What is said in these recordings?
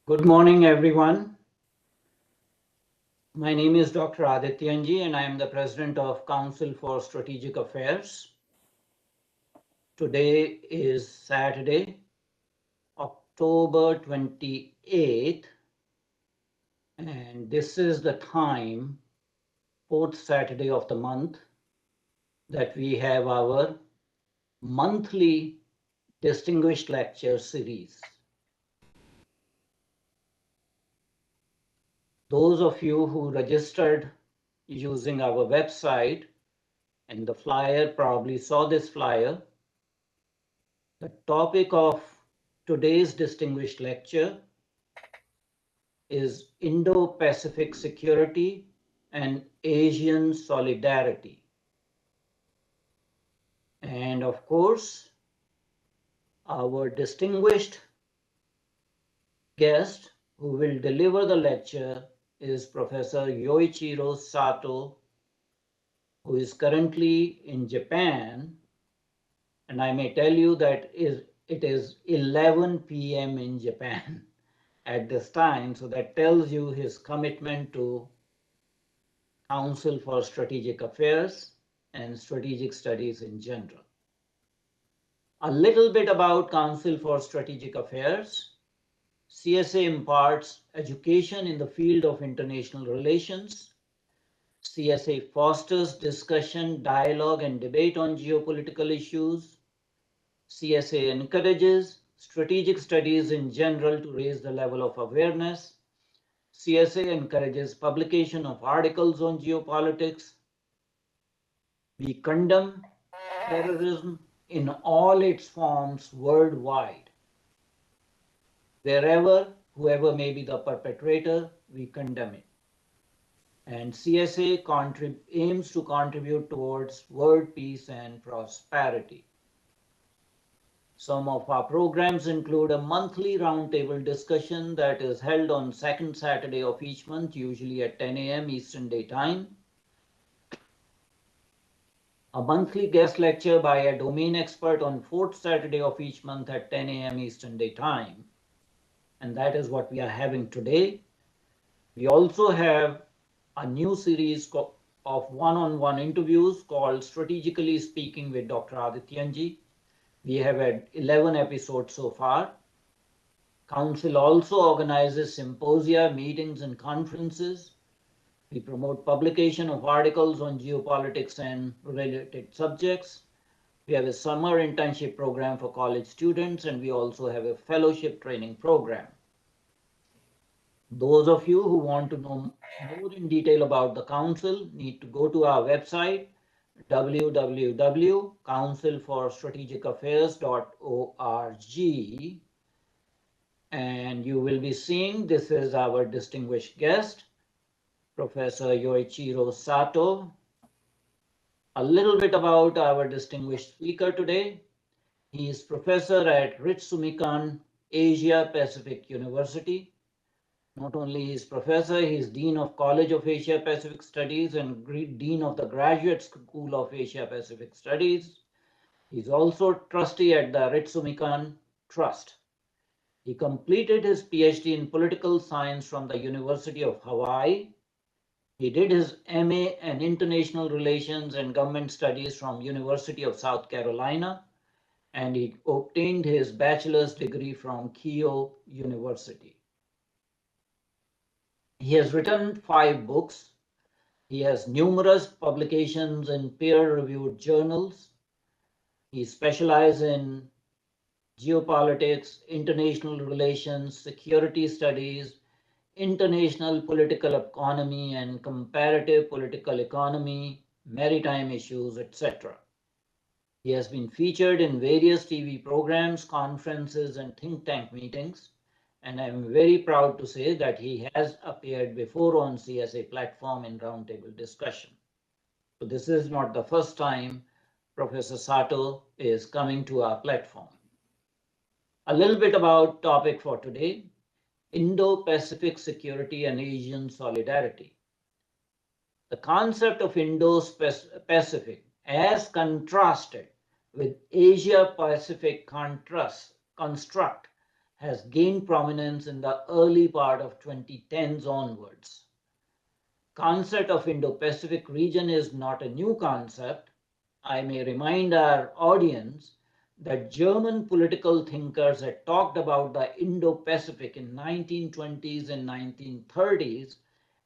Good morning, everyone. My name is Dr. Adityanjee, and I am the President of Council for Strategic Affairs. Today is Saturday, October 28th, and this is the time, fourth Saturday of the month, that we have our monthly Distinguished Lecture Series. Those of you who registered using our website and the flyer probably saw this flyer. The topic of today's distinguished lecture is Indo-Pacific security and Asian solidarity. And of course, our distinguished guest who will deliver the lecture is Professor Yoichiro Sato, who is currently in Japan. And I may tell you that it is 11 p.m. in Japan at this time. So that tells you his commitment to Council for Strategic Affairs and strategic studies in general. A little bit about Council for Strategic Affairs. CSA imparts education in the field of international relations. CSA fosters discussion, dialogue, and debate on geopolitical issues. CSA encourages strategic studies in general to raise the level of awareness. CSA encourages publication of articles on geopolitics. We condemn terrorism in all its forms worldwide. Wherever, whoever may be the perpetrator, we condemn it. And CSA aims to contribute towards world peace and prosperity. Some of our programs include a monthly roundtable discussion that is held on second Saturday of each month, usually at 10 a.m. Eastern Daytime. A monthly guest lecture by a domain expert on fourth Saturday of each month at 10 a.m. Eastern Daytime. And that is what we are having today. We also have a new series of one-on-one interviews called Strategically Speaking with Dr. Adityanjee. We have had 11 episodes so far. Council also organizes symposia, meetings, and conferences. We promote publication of articles on geopolitics and related subjects. We have a summer internship program for college students, and we also have a fellowship training program. Those of you who want to know more in detail about the council need to go to our website, www.councilforstrategicaffairs.org, and you will be seeing this is our distinguished guest, Professor Yoichiro Sato. A little bit about our distinguished speaker today. He is professor at Ritsumeikan Asia Pacific University. Not only is professor, he is Dean of College of Asia Pacific Studies and Dean of the Graduate School of Asia Pacific Studies. He's also trustee at the Ritsumeikan Trust. He completed his PhD in political science from the University of Hawaii. He did his MA in international relations and government studies from University of South Carolina, and he obtained his bachelor's degree from Keio University. He has written 5 books. He has numerous publications in peer-reviewed journals. He specializes in geopolitics, international relations, security studies, international political economy and comparative political economy, maritime issues, etc. He has been featured in various TV programs, conferences, and think tank meetings. And I'm very proud to say that he has appeared before on CSA platform in roundtable discussion. So this is not the first time Professor Sato is coming to our platform. A little bit about topic for today, Indo-Pacific security and Asian solidarity. The concept of Indo-Pacific as contrasted with Asia-Pacific construct has gained prominence in the early part of 2010s onwards. Concept of Indo-Pacific region is not a new concept. I may remind our audience that German political thinkers had talked about the Indo-Pacific in 1920s and 1930s,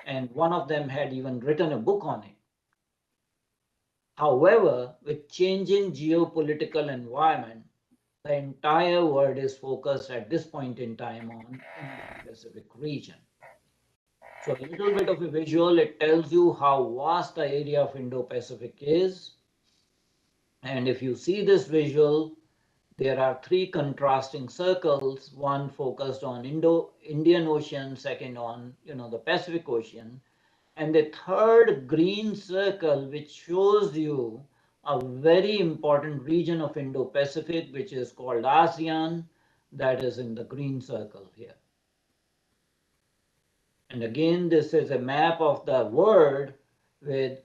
and one of them had even written a book on it. However, with changing geopolitical environment, the entire world is focused at this point in time on Indo-Pacific region. So a little bit of a visual, it tells you how vast the area of Indo-Pacific is. And if you see this visual, there are three contrasting circles, one focused on Indian Ocean, second on the Pacific Ocean, and the third green circle, which shows you a very important region of Indo-Pacific, which is called ASEAN, that is in the green circle here. And again, this is a map of the world with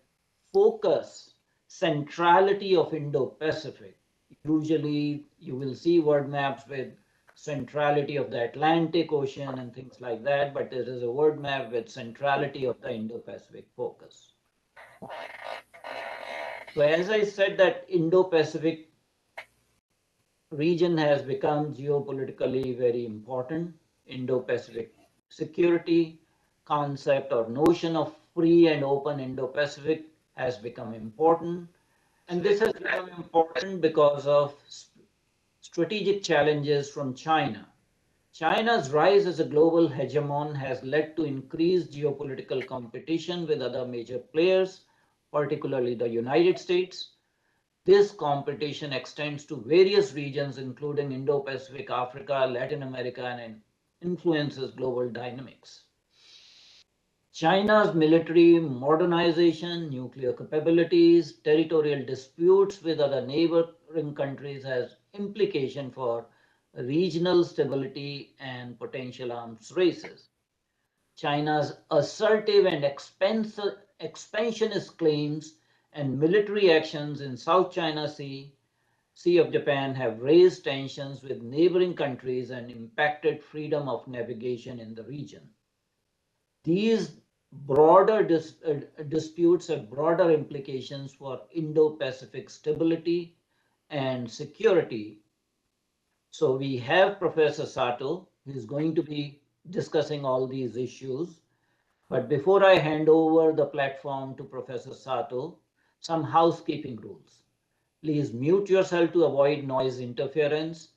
focus, centrality of Indo-Pacific. Usually you will see world maps with centrality of the Atlantic Ocean and things like that, but there is a world map with centrality of the Indo-Pacific focus. So as I said, that Indo-Pacific region has become geopolitically very important. Indo-Pacific security concept or notion of free and open Indo-Pacific has become important. And this has become important because of strategic challenges from China. China's rise as a global hegemon has led to increased geopolitical competition with other major players, particularly the United States. This competition extends to various regions, including Indo-Pacific, Africa, Latin America, and influences global dynamics. China's military modernization, nuclear capabilities, territorial disputes with other neighboring countries has implication for regional stability and potential arms races. China's assertive and expansionist claims and military actions in South China Sea of Japan have raised tensions with neighboring countries and impacted freedom of navigation in the region. These broader disputes have broader implications for Indo-Pacific stability and security. So we have Professor Sato, who is going to be discussing all these issues. But before I hand over the platform to Professor Sato, some housekeeping rules. Please mute yourself to avoid noise interference.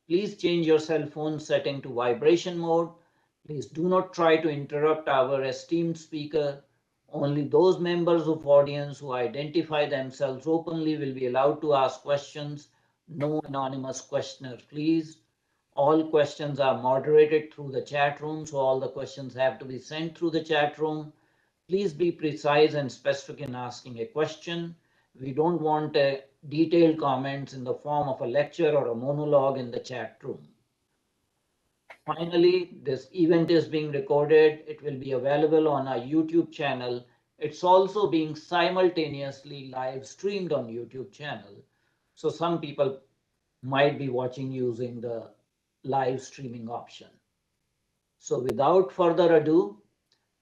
Please change your cell phone setting to vibration mode. Please do not try to interrupt our esteemed speaker. Only those members of audience who identify themselves openly will be allowed to ask questions. No anonymous questioners, please. All questions are moderated through the chat room, so all the questions have to be sent through the chat room. Please be precise and specific in asking a question. We don't want detailed comments in the form of a lecture or a monologue in the chat room. Finally, this event is being recorded. It will be available on our YouTube channel. It's also being simultaneously live streamed on YouTube channel. So some people might be watching using the live streaming option. So without further ado,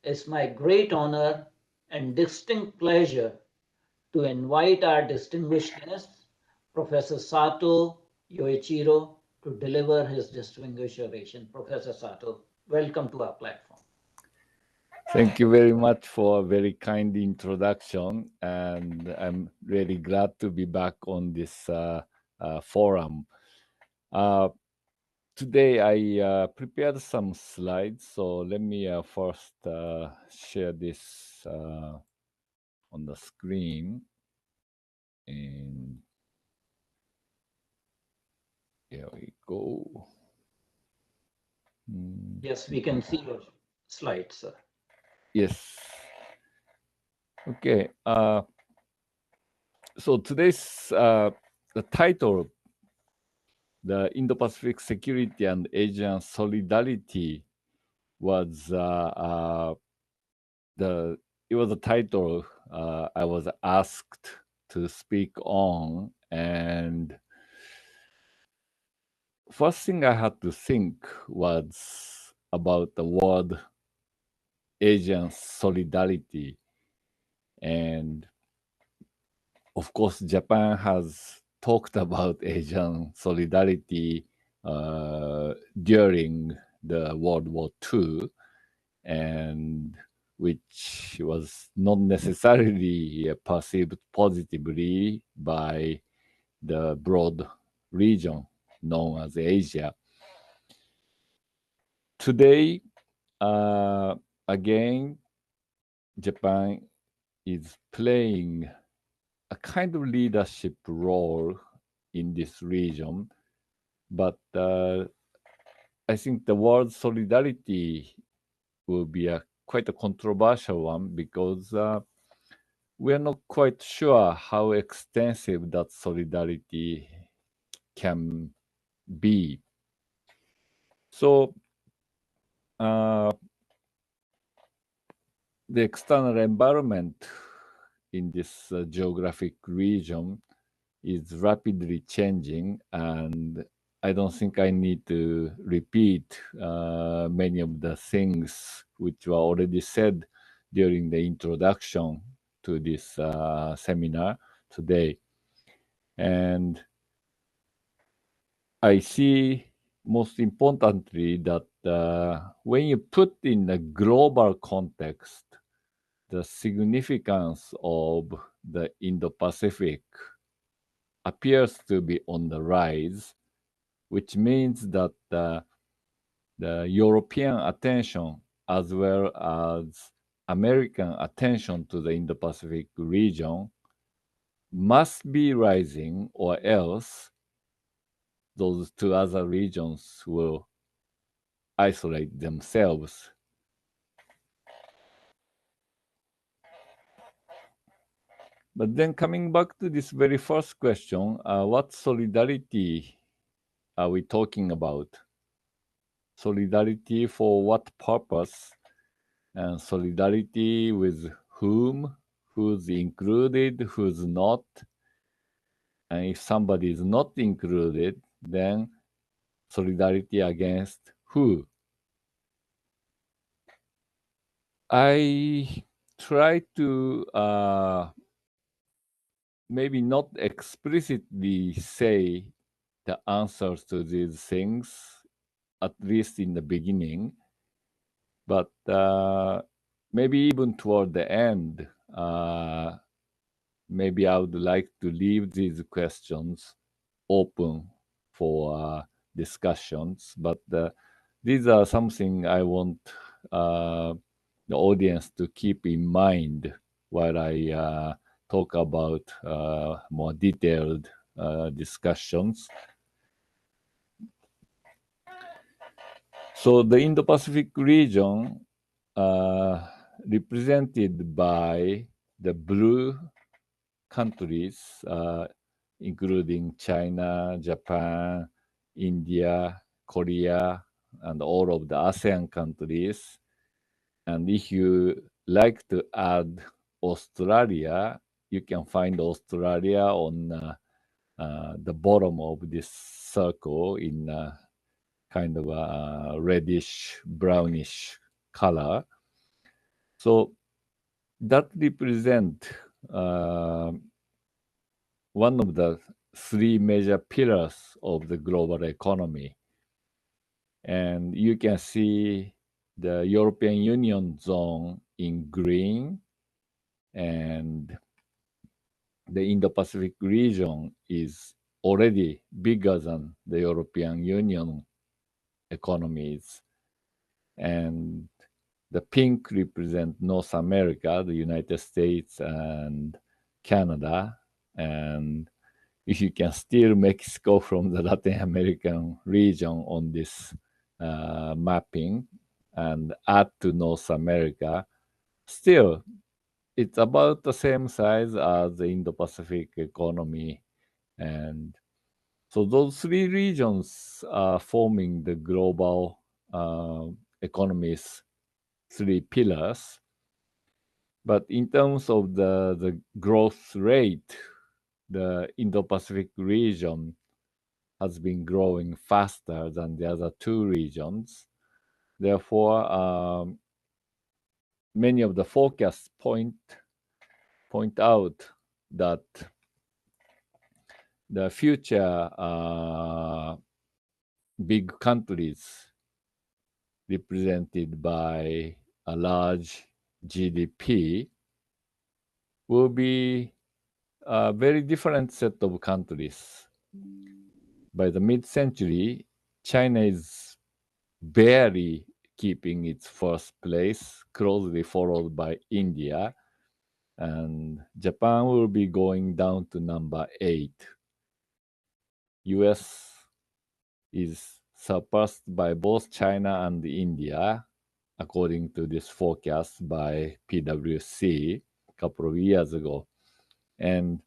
it's my great honor and distinct pleasure to invite our distinguished guest, Professor Sato Yoichiro, to deliver his distinguished oration. Professor Sato, welcome to our platform. Thank you very much for a very kind introduction, and I'm really glad to be back on this forum. Today I prepared some slides, so let me first share this on the screen. And here we go. Yes, we can see your slides, sir. Yes. Okay. So today's the title, the Indo-Pacific Security and Asian Solidarity, was it was a title I was asked to speak on, and first thing I had to think was about the word Asian solidarity. And of course, Japan has talked about Asian solidarity during the World War II, and which was not necessarily perceived positively by the broad region known as Asia. Today, uh, again, Japan is playing a kind of leadership role in this region, but I think the word solidarity will be a quite a controversial one because we are not quite sure how extensive that solidarity can be. So uh, the external environment in this geographic region is rapidly changing, and I don't think I need to repeat many of the things which were already said during the introduction to this seminar today. And I see most importantly that when you put in a global context, the significance of the Indo-Pacific appears to be on the rise, which means that the European attention as well as American attention to the Indo-Pacific region must be rising, or else those two other regions will isolate themselves. But then coming back to this very first question, what solidarity are we talking about? Solidarity for what purpose? And solidarity with whom? Who's included? Who's not? And if somebody is not included, then solidarity against who? I try to maybe not explicitly say the answers to these things, at least in the beginning, but maybe even toward the end, maybe I would like to leave these questions open for discussions. But these are something I want the audience to keep in mind while I talk about more detailed discussions. So the Indo-Pacific region, represented by the blue countries, including China, Japan, India, Korea, and all of the ASEAN countries. And if you like to add Australia, you can find Australia on the bottom of this circle in kind of a reddish brownish color. So that represent one of the three major pillars of the global economy. And you can see the European Union zone in green, and the Indo-Pacific region is already bigger than the European Union economies. And the pink represent North America, the United States and Canada. And if you can steal Mexico from the Latin American region on this mapping and add to North America, still it's about the same size as the Indo-Pacific economy. And so those three regions are forming the global economy's three pillars. But in terms of the growth rate, the Indo-Pacific region has been growing faster than the other two regions. Therefore, many of the forecasts point out that the future big countries represented by a large GDP will be a very different set of countries. By the mid-century, China is barely keeping its first place, closely followed by India, and Japan will be going down to number 8. US is surpassed by both China and India, according to this forecast by PwC a couple of years ago. And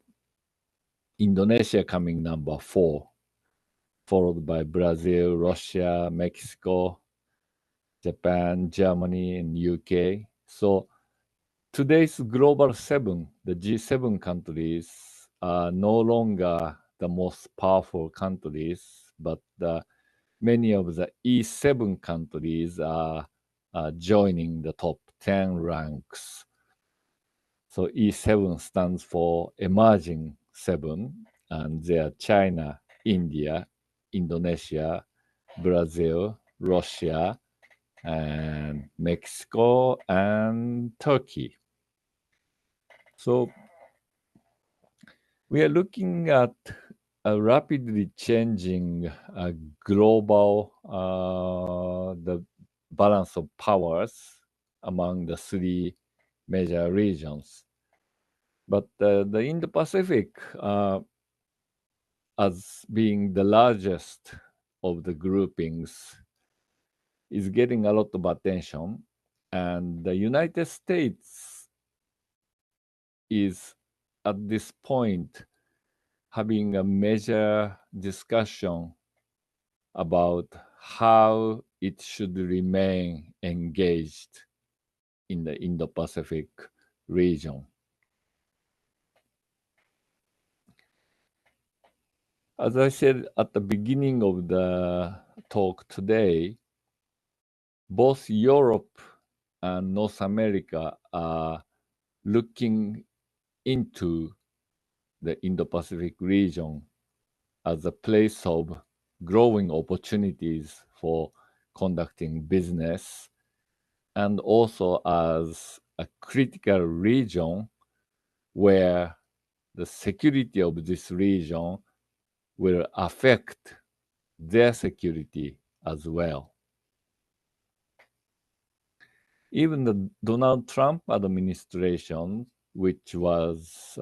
Indonesia coming number 4, followed by Brazil, Russia, Mexico, Japan, Germany, and UK. So today's Global 7, the G7 countries, are no longer the most powerful countries, but many of the E7 countries are joining the top 10 ranks. So E7 stands for Emerging 7, and they are China, India, Indonesia, Brazil, Russia, and Mexico, and Turkey. So we are looking at a rapidly changing global the balance of powers among the three major regions. But the Indo-Pacific, as being the largest of the groupings, is getting a lot of attention. And the United States is at this point having a major discussion about how it should remain engaged in the Indo-Pacific region. As I said at the beginning of the talk today, both Europe and North America are looking into the Indo-Pacific region as a place of growing opportunities for conducting business, and also as a critical region where the security of this region will affect their security as well. Even the Donald Trump administration, which was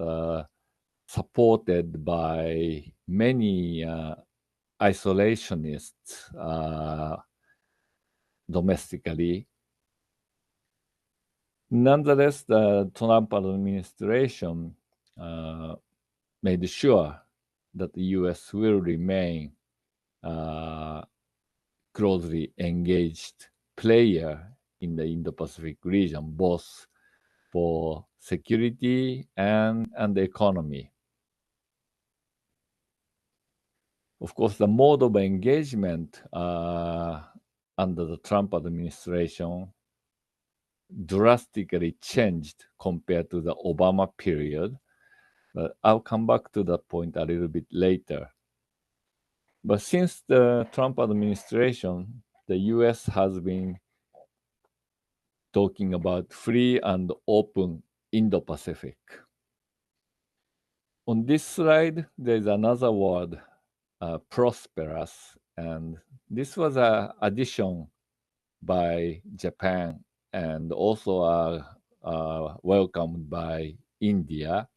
supported by many isolationists domestically, nonetheless, the Trump administration made sure that the U.S. will remain closely engaged player in the Indo-Pacific region, both for security and the economy. Of course, the mode of engagement under the Trump administration drastically changed compared to the Obama period. But I'll come back to that point a little bit later. But since the Trump administration, the US has been talking about free and open Indo-Pacific. On this slide, there's another word, prosperous, and this was an addition by Japan and also welcomed by India.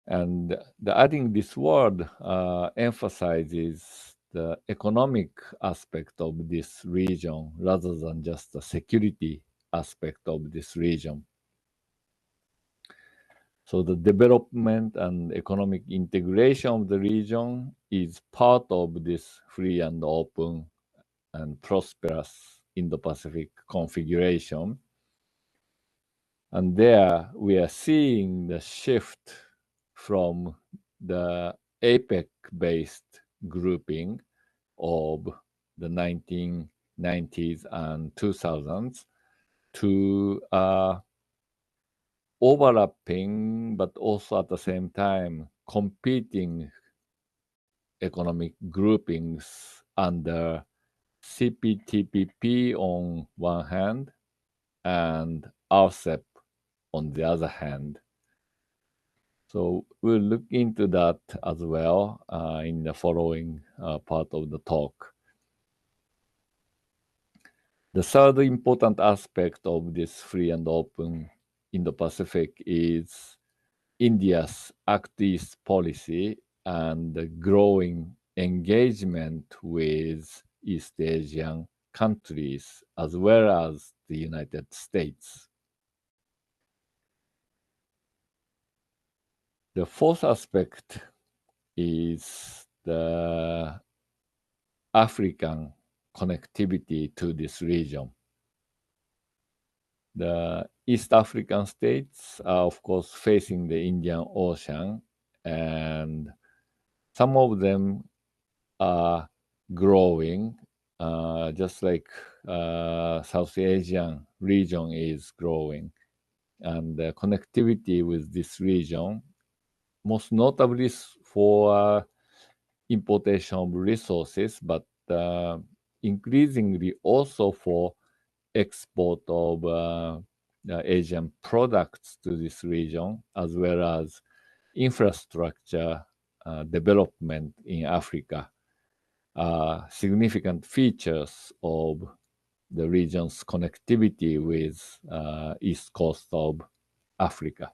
And adding this word emphasizes the economic aspect of this region rather than just the security aspect of this region. So the development and economic integration of the region is part of this free and open and prosperous Indo-Pacific configuration. And there we are seeing the shift from the APEC-based grouping of the 1990s and 2000s to overlapping, but also at the same time competing economic groupings under CPTPP on one hand and RCEP on the other hand. So we'll look into that as well in the following part of the talk. The third important aspect of this free and open Indo-Pacific is India's Act East policy and the growing engagement with East Asian countries as well as the United States. The fourth aspect is the African connectivity to this region. The East African states are, of course, facing the Indian Ocean, and some of them are growing, just like South Asian region is growing. And the connectivity with this region, most notably for importation of resources, but increasingly also for export of Asian products to this region, as well as infrastructure development in Africa, are significant features of the region's connectivity with east coast of Africa.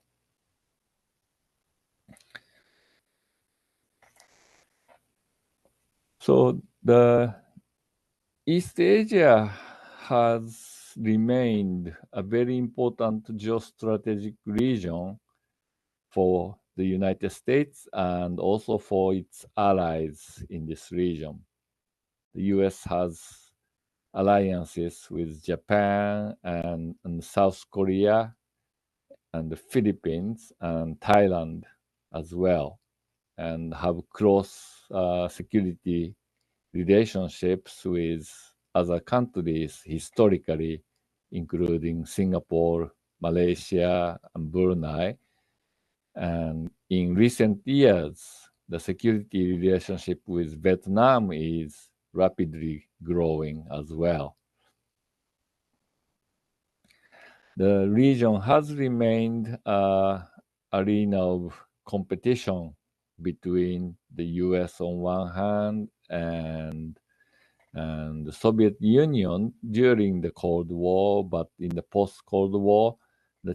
So the East Asia has remained a very important geostrategic region for the United States and also for its allies in this region. The US has alliances with Japan and South Korea and the Philippines and Thailand as well, and have close security relationships with other countries historically, including Singapore, Malaysia, and Brunei. And in recent years, the security relationship with Vietnam is rapidly growing as well. The region has remained an arena of competition between the US on one hand and the Soviet Union during the Cold War, but in the post-Cold War,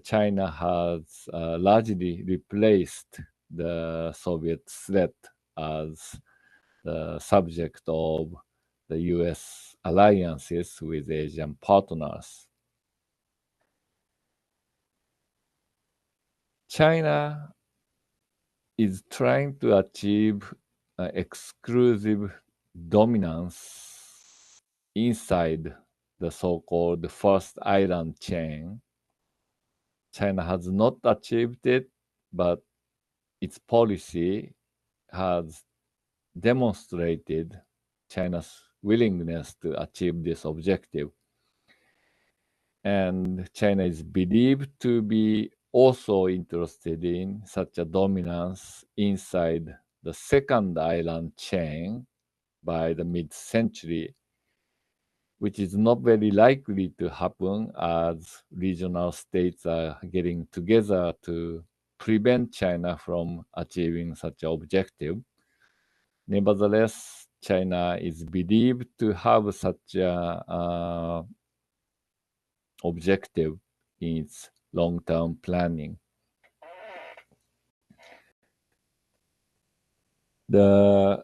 China has largely replaced the Soviet threat as the subject of the US alliances with Asian partners. China is trying to achieve exclusive dominance inside the so-called First Island chain. China has not achieved it, but its policy has demonstrated China's willingness to achieve this objective. And China is believed to be also interested in such a dominance inside the second island chain by the mid-century, which is not very likely to happen as regional states are getting together to prevent China from achieving such an objective. Nevertheless, China is believed to have such a objective in its long-term planning. The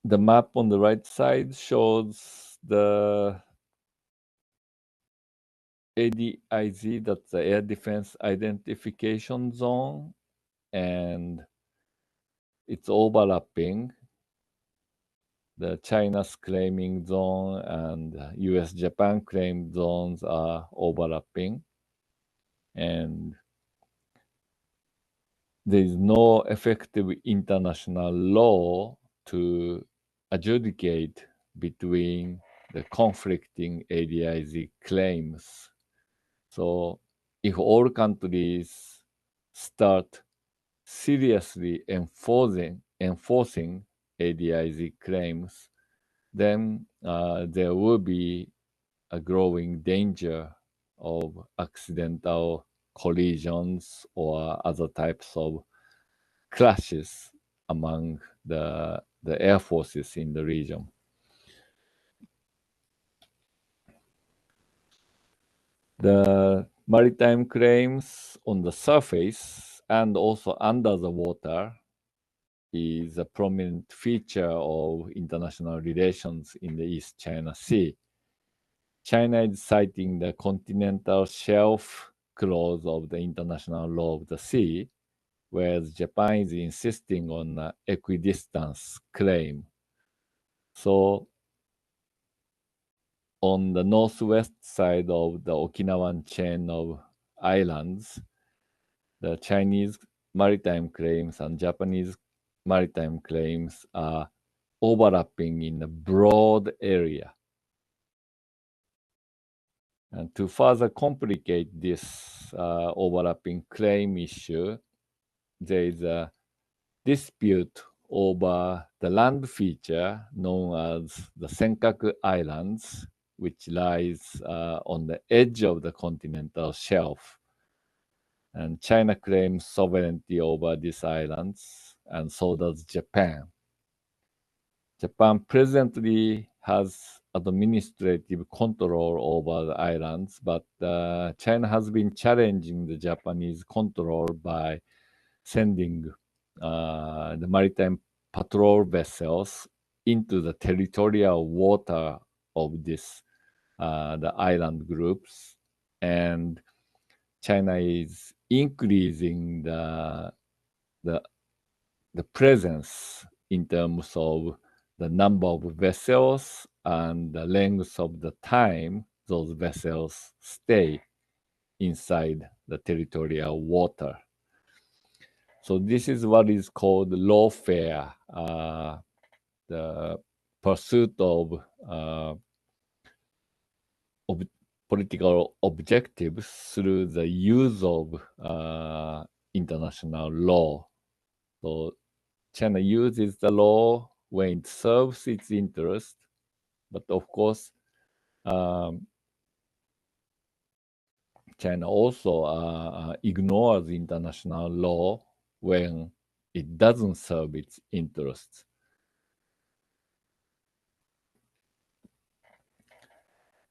map on the right side shows the ADIZ, that's the Air Defense Identification Zone, and it's overlapping. The China's claiming zone and US-Japan claimed zones are overlapping. And there is no effective international law to adjudicate between the conflicting ADIZ claims. So if all countries start seriously enforcing ADIZ claims, then there will be a growing danger of accidental collisions or other types of clashes among the air forces in the region. The maritime claims on the surface and also under the water is a prominent feature of international relations in the East China Sea. China is citing the continental shelf clause of the international law of the sea, whereas Japan is insisting on an equidistance claim. So on the northwest side of the Okinawan chain of islands, the Chinese maritime claims and Japanese maritime claims are overlapping in a broad area. And to further complicate this overlapping claim issue, there is a dispute over the land feature known as the Senkaku Islands, which lies on the edge of the continental shelf. And China claims sovereignty over these islands, and so does Japan. Japan presently has administrative control over the islands, but China has been challenging the Japanese control by sending the maritime patrol vessels into the territorial water of this the island groups, and China is increasing the presence in terms of the number of vessels and the length of the time those vessels stay inside the territorial water. So this is what is called lawfare, the pursuit of political objectives through the use of international law. So China uses the law when it serves its interest, but of course, China also ignores international law when it doesn't serve its interests.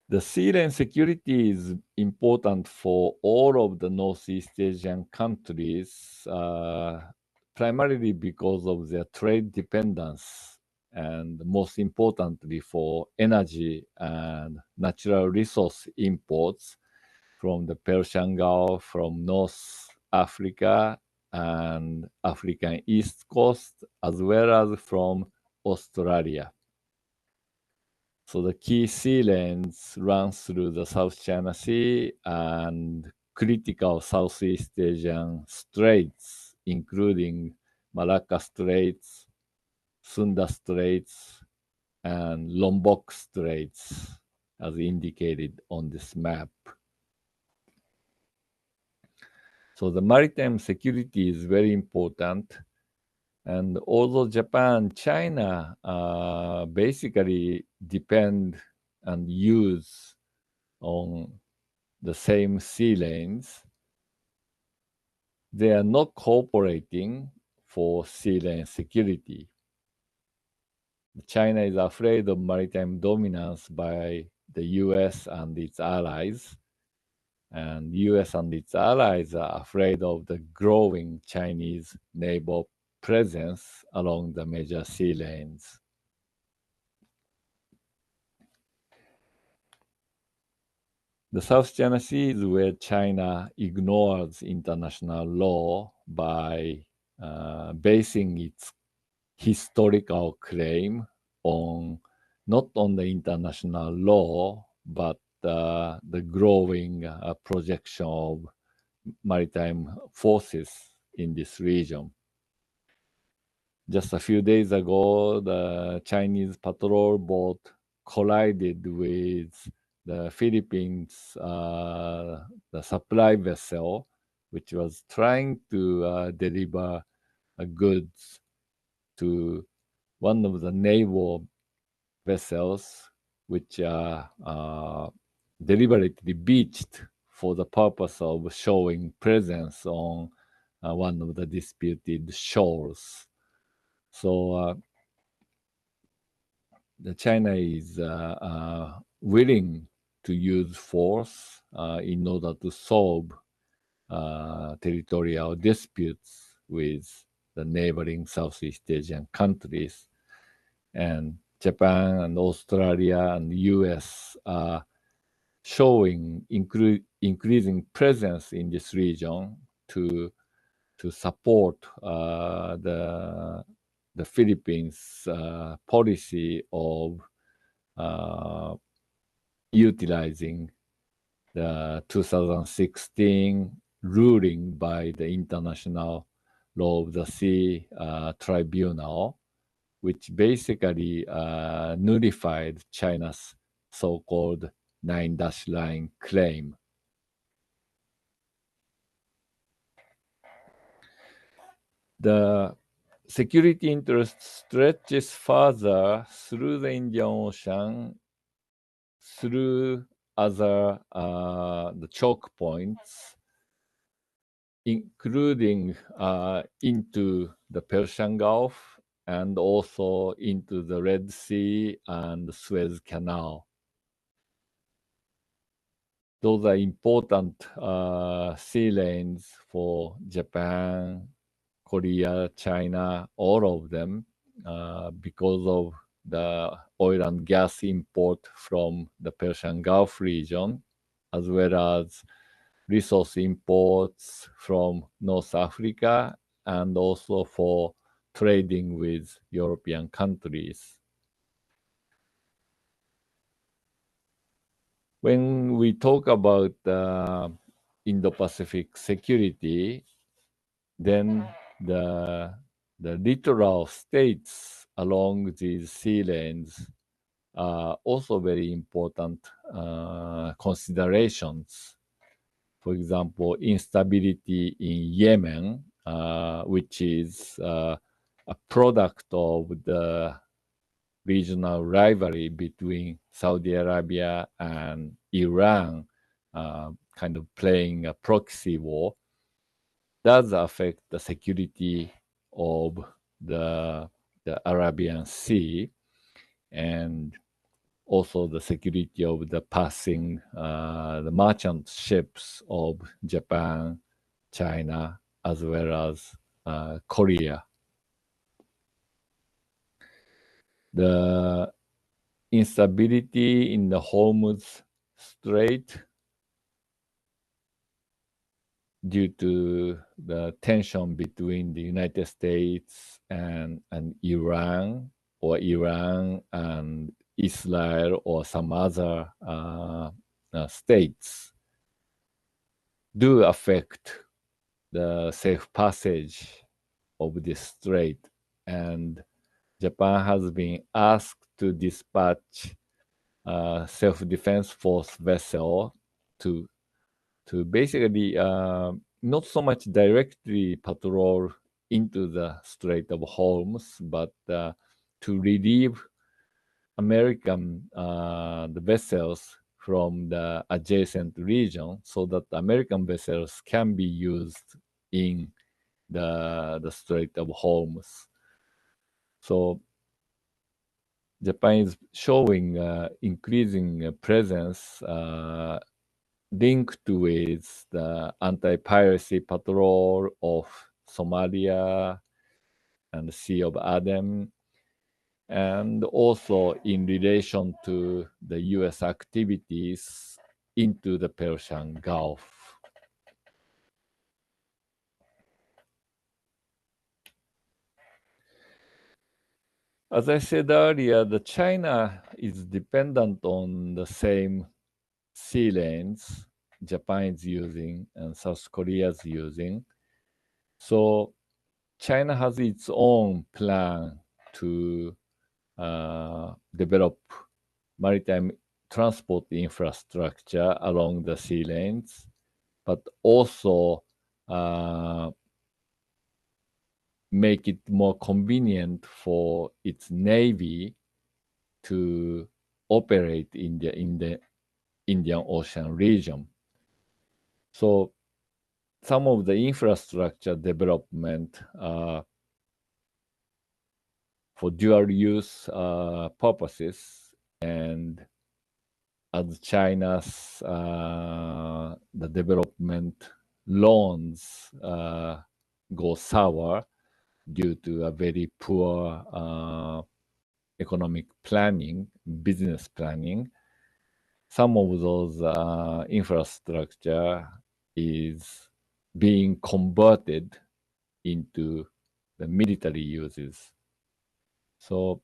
The sea lane security is important for all of the Northeast Asian countries, primarily because of their trade dependence, and most importantly for energy and natural resource imports from the Persian Gulf, from North Africa and African East Coast, as well as from Australia. So the key sea lanes run through the South China Sea and critical Southeast Asian straits, including Malacca Straits, Sunda Straits, and Lombok Straits, as indicated on this map. So the maritime security is very important. And although Japan and China basically depend and use on the same sea lanes, they are not cooperating for sea lane security. China is afraid of maritime dominance by the US and its allies, and US and its allies are afraid of the growing Chinese naval presence along the major sea lanes. The South China Sea is where China ignores international law by basing its historical claim on not on the international law, but the growing projection of maritime forces in this region. Just a few days ago, the Chinese patrol boat collided with the Philippines, the supply vessel, which was trying to deliver goods to one of the naval vessels, which are deliberately beached for the purpose of showing presence on one of the disputed shores. So the China is willing to use force in order to solve territorial disputes with the neighboring Southeast Asian countries. And Japan and Australia and the US are showing increasing presence in this region to support the Philippines' policy of utilizing the 2016 ruling by the International Law of the Sea Tribunal, which basically nullified China's so-called 9-line claim. The security interest stretches further through the Indian Ocean, through other the choke points, including into the Persian Gulf and also into the Red Sea and the Suez Canal. Those are important sea lanes for Japan, Korea, China, all of them, because of the oil and gas import from the Persian Gulf region, as well as resource imports from North Africa, and also for trading with European countries. When we talk about Indo-Pacific security, then the littoral states along these sea lanes are also very important considerations. For example, instability in Yemen, which is a product of the regional rivalry between Saudi Arabia and Iran, kind of playing a proxy war, does affect the security of the Arabian Sea, and also the security of the passing the merchant ships of Japan, China, as well as Korea. The instability in the Hormuz Strait due to the tension between the United States and Iran, or Iran and Israel, or some other states, do affect the safe passage of this strait. And Japan has been asked to dispatch a self-defense force vessel to basically not so much directly patrol into the Strait of Hormuz, but to relieve American the vessels from the adjacent region, so that American vessels can be used in the Strait of Hormuz. So Japan is showing increasing presence linked with the anti-piracy patrol of Somalia and the Sea of Aden, and also in relation to the US activities into the Persian Gulf. As I said earlier, the China is dependent on the same sea lanes Japan is using and South Korea is using. So China has its own plan to develop maritime transport infrastructure along the sea lanes, but also make it more convenient for its navy to operate in the Indian Ocean region. So some of the infrastructure development for dual use purposes, and as China's the development loans go sour due to a very poor economic planning, business planning, some of those infrastructure is being converted into the military uses. So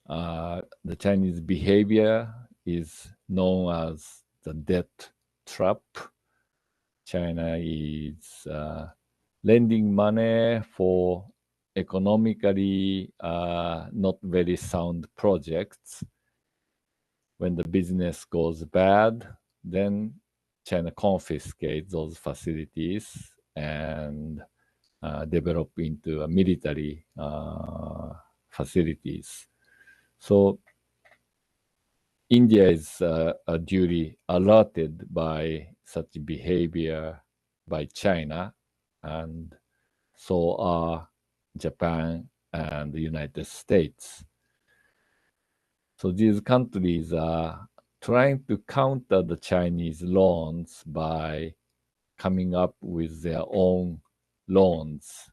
the Chinese behavior is known as the debt trap. China is lending money for economically not very sound projects. When the business goes bad, then China confiscates those facilities and develop into a military facilities. So India is duly alerted by such behavior by China, and so are Japan and the United States. So these countries are trying to counter the Chinese loans by coming up with their own loans.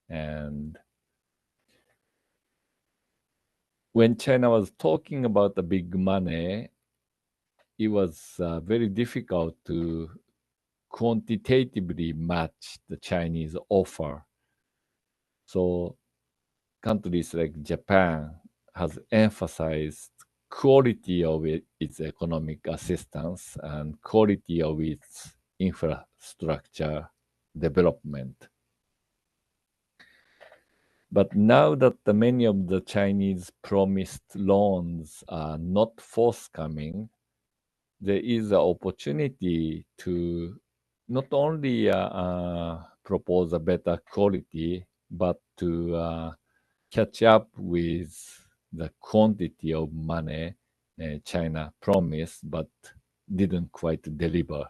And when China was talking about the big money, it was very difficult to quantitatively match the Chinese offer. So countries like Japan has emphasized quality of its economic assistance and quality of its infrastructure development. But now that many of the Chinese promised loans are not forthcoming, there is an opportunity to not only propose a better quality, but to catch up with the quantity of money China promised but didn't quite deliver.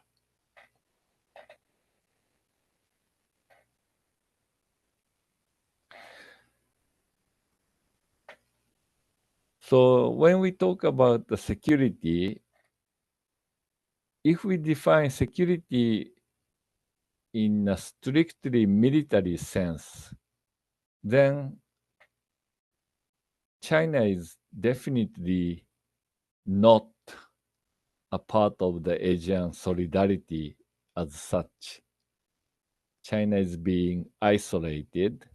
So when we talk about the security, if we define security in a strictly military sense, then China is definitely not a part of the Asian solidarity as such. China is being isolated.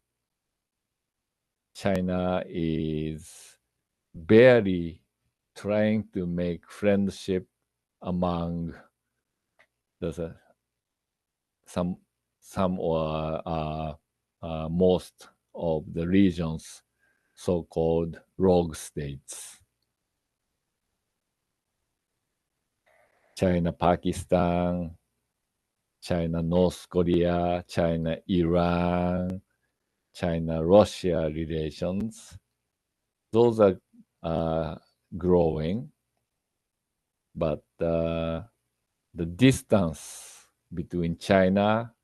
China is barely trying to make friendship among the, some or most of the region's so-called rogue states. China, Pakistan, China, North Korea, China, Iran, China, Russia relations. Those are growing, but the distance between China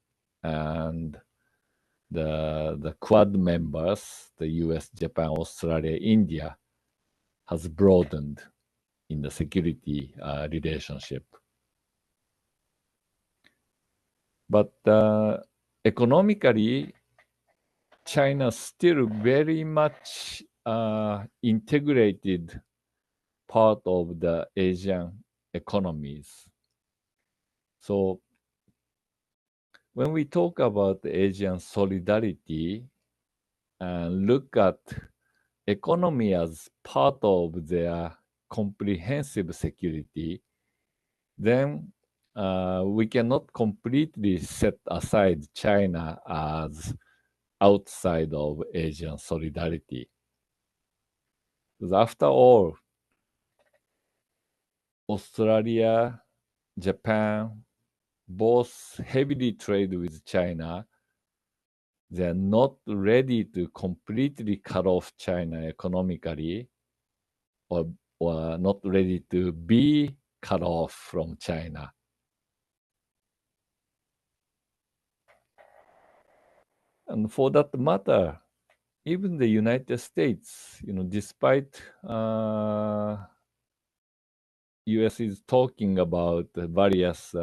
and the Quad members, the US, Japan, Australia, India, has broadened in the security relationship. But economically, China still very much integrated part of the Asian economies. So when we talk about the Asian solidarity and look at economy as part of their comprehensive security, then we cannot completely set aside China as outside of Asian solidarity. Because after all, Australia, Japan, both heavily trade with China. They're not ready to completely cut off China economically, or not ready to be cut off from China. And for that matter, even the United States, despite US is talking about various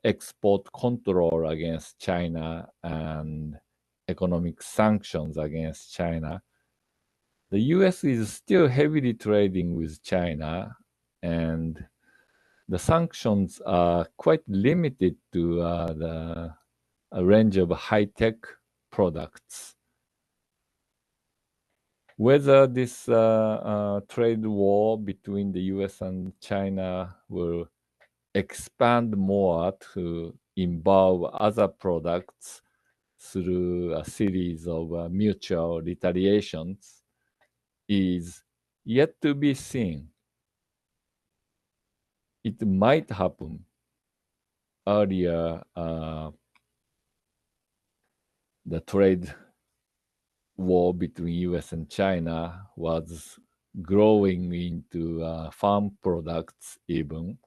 export control against China and economic sanctions against China, the US is still heavily trading with China, and the sanctions are quite limited to a range of high-tech products. Whether this trade war between the US and China will expand more to involve other products through a series of mutual retaliations is yet to be seen. It might happen earlier. The trade war between US and China was growing into farm products even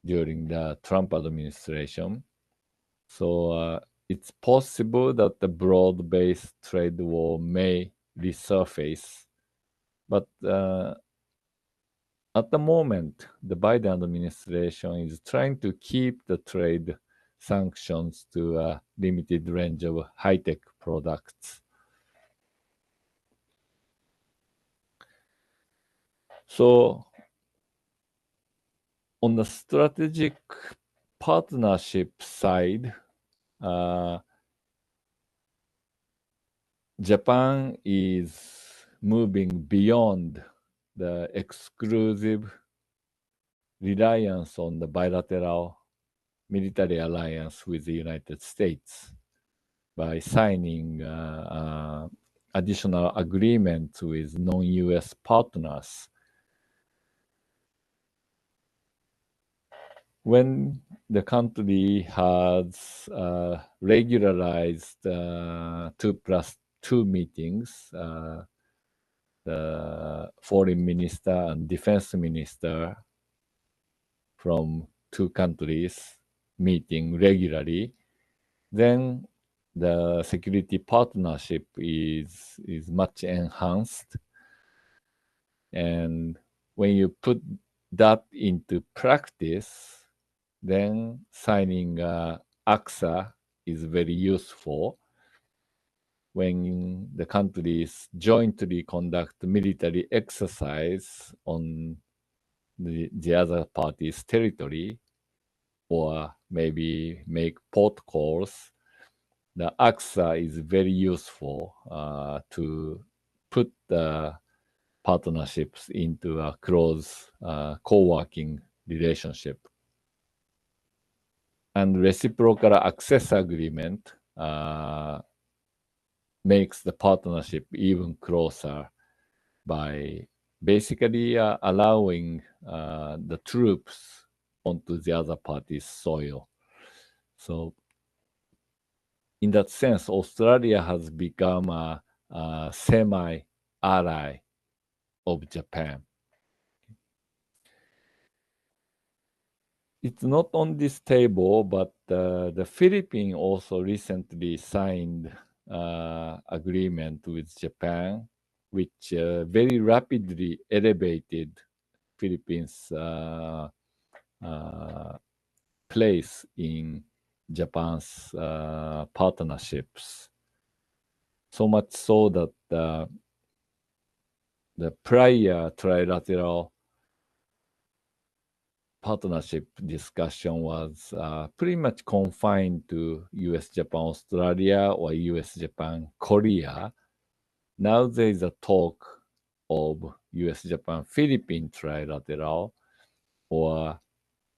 during the Trump administration. So it's possible that the broad-based trade war may resurface. But at the moment, the Biden administration is trying to keep the trade sanctions to a limited range of high-tech products. So on the strategic partnership side, Japan is moving beyond the exclusive reliance on the bilateral military alliance with the United States by signing additional agreements with non-US partners. When the country has regularized 2+2 meetings, the foreign minister and defense minister from two countries meeting regularly, then the security partnership is much enhanced. And when you put that into practice, then signing AXA is very useful. When the countries jointly conduct military exercise on the other party's territory, or maybe make port calls, the AXA is very useful to put the partnerships into a close co-working relationship. And reciprocal access agreement makes the partnership even closer by basically allowing the troops onto the other party's soil. So in that sense, Australia has become a semi-ally of Japan. It's not on this table, but the Philippines also recently signed agreement with Japan, which very rapidly elevated Philippines' place in Japan's partnerships. So much so that the prior trilateral partnership discussion was pretty much confined to US, Japan, Australia, or US, Japan, Korea. Now there is a talk of US, Japan, Philippine trilateral, or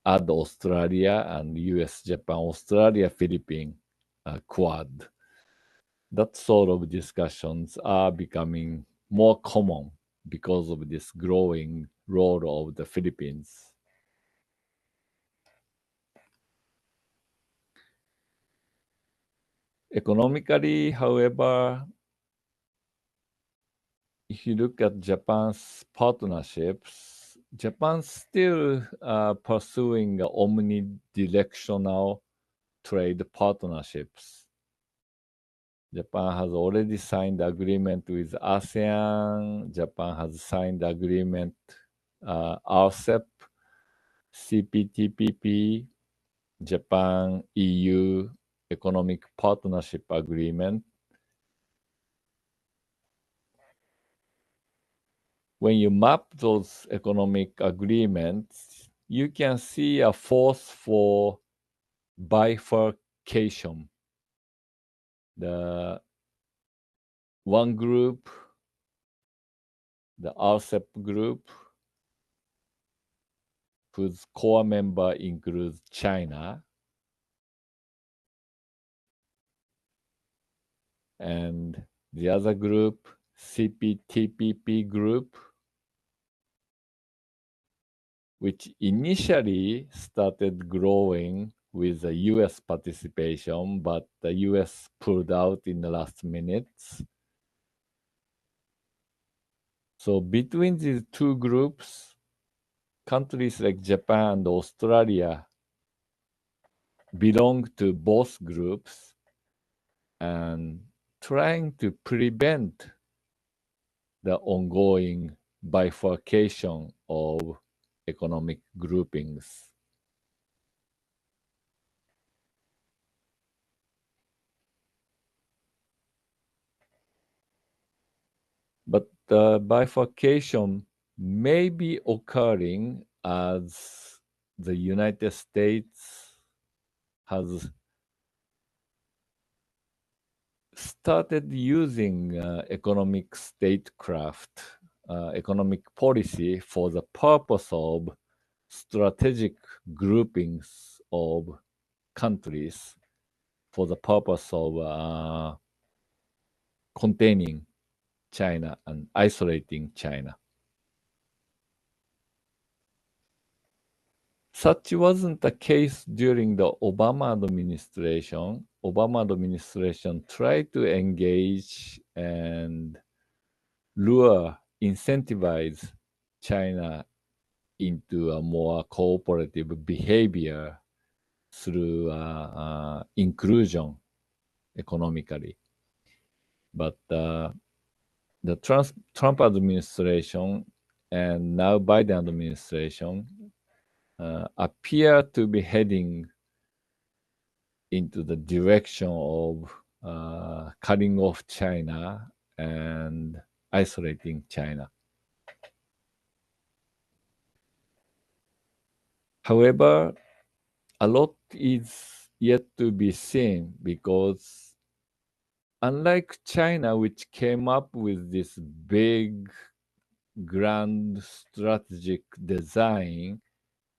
add Australia and US, Japan, Australia, Philippines Quad. That sort of discussions are becoming more common because of this growing role of the Philippines. Economically, however, if you look at Japan's partnerships, Japan's still pursuing omnidirectional trade partnerships. Japan has already signed agreement with ASEAN. Japan has signed agreement RCEP, CPTPP, Japan EU Economic Partnership Agreement. When you map those economic agreements, you can see a force for bifurcation. The one group, the RCEP group, whose core member includes China, and the other group, CPTPP group, which initially started growing with the US participation, but the US pulled out in the last minutes. So between these two groups, countries like Japan and Australia belong to both groups and trying to prevent the ongoing bifurcation of economic groupings. But the bifurcation may be occurring as the United States has started using economic statecraft, economic policy for the purpose of strategic groupings of countries for the purpose of containing China and isolating China. Such wasn't the case during the Obama administration. Obama administration tried to engage and incentivize China into a more cooperative behavior through inclusion economically. But the Trump administration and now Biden administration appear to be heading into the direction of cutting off China and isolating China. However, a lot is yet to be seen because unlike China, which came up with this big, grand strategic design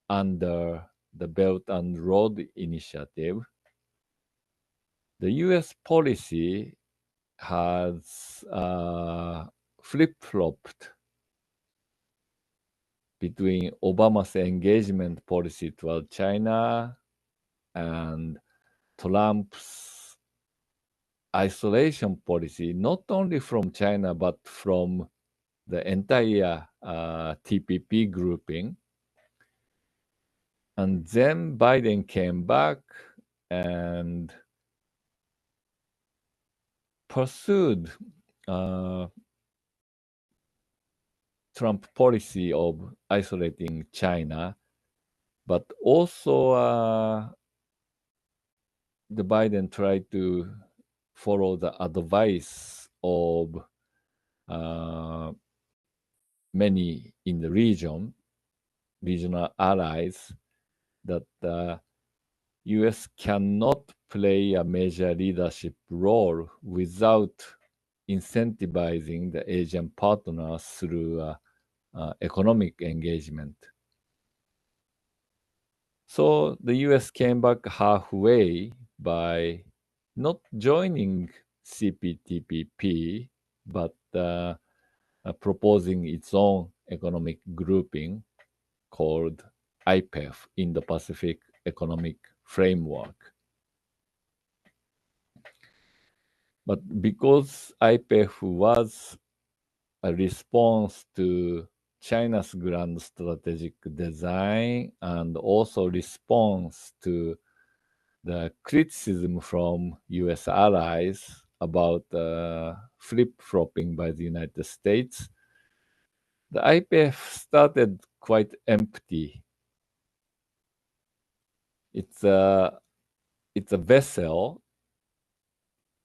under the Belt and Road Initiative, the US policy has flip-flopped between Obama's engagement policy toward China and Trump's isolation policy, not only from China, but from the entire TPP grouping. And then Biden came back and pursued Trump policy of isolating China, but also the Biden tried to follow the advice of many in the regional allies, that the US cannot play a major leadership role without incentivizing the Asian partners through economic engagement. So the US came back halfway by not joining CPTPP, but proposing its own economic grouping called IPEF, Indo-Pacific Economic Framework. But because IPEF was a response to China's grand strategic design and also response to the criticism from US allies about flip-flopping by the United States, the IPF started quite empty. It's a vessel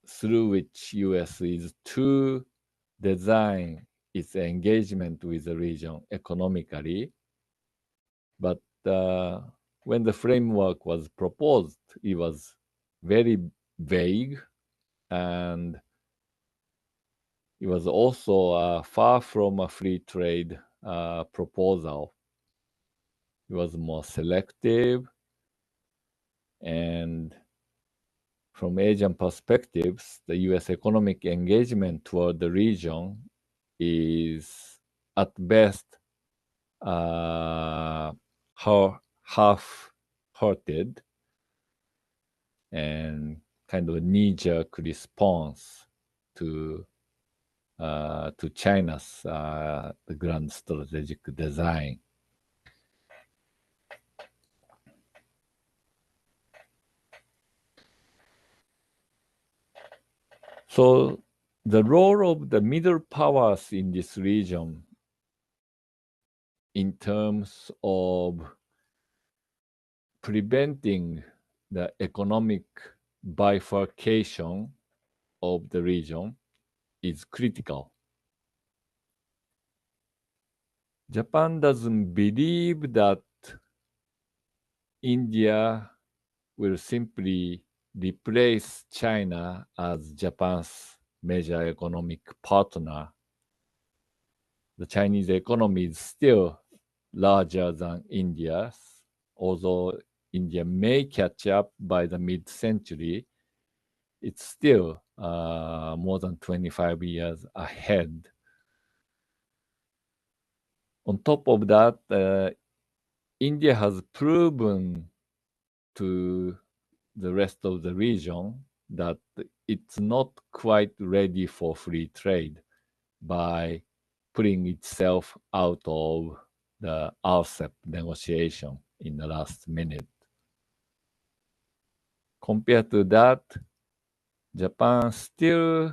through which US is to design its engagement with the region economically. But when the framework was proposed, it was very vague, and it was also far from a free trade proposal. It was more selective, and from Asian perspectives, the US economic engagement toward the region is at best half-hearted and kind of a knee-jerk response to China's the grand strategic design. So the role of the middle powers in this region in terms of preventing the economic bifurcation of the region is critical. Japan doesn't believe that India will simply replace China as Japan's major economic partner. The Chinese economy is still larger than India's, although India may catch up by the mid-century. It's still more than 25 years ahead. On top of that, India has proven to the rest of the region that it's not quite ready for free trade by putting itself out of the RCEP negotiation in the last minute. Compared to that, Japan still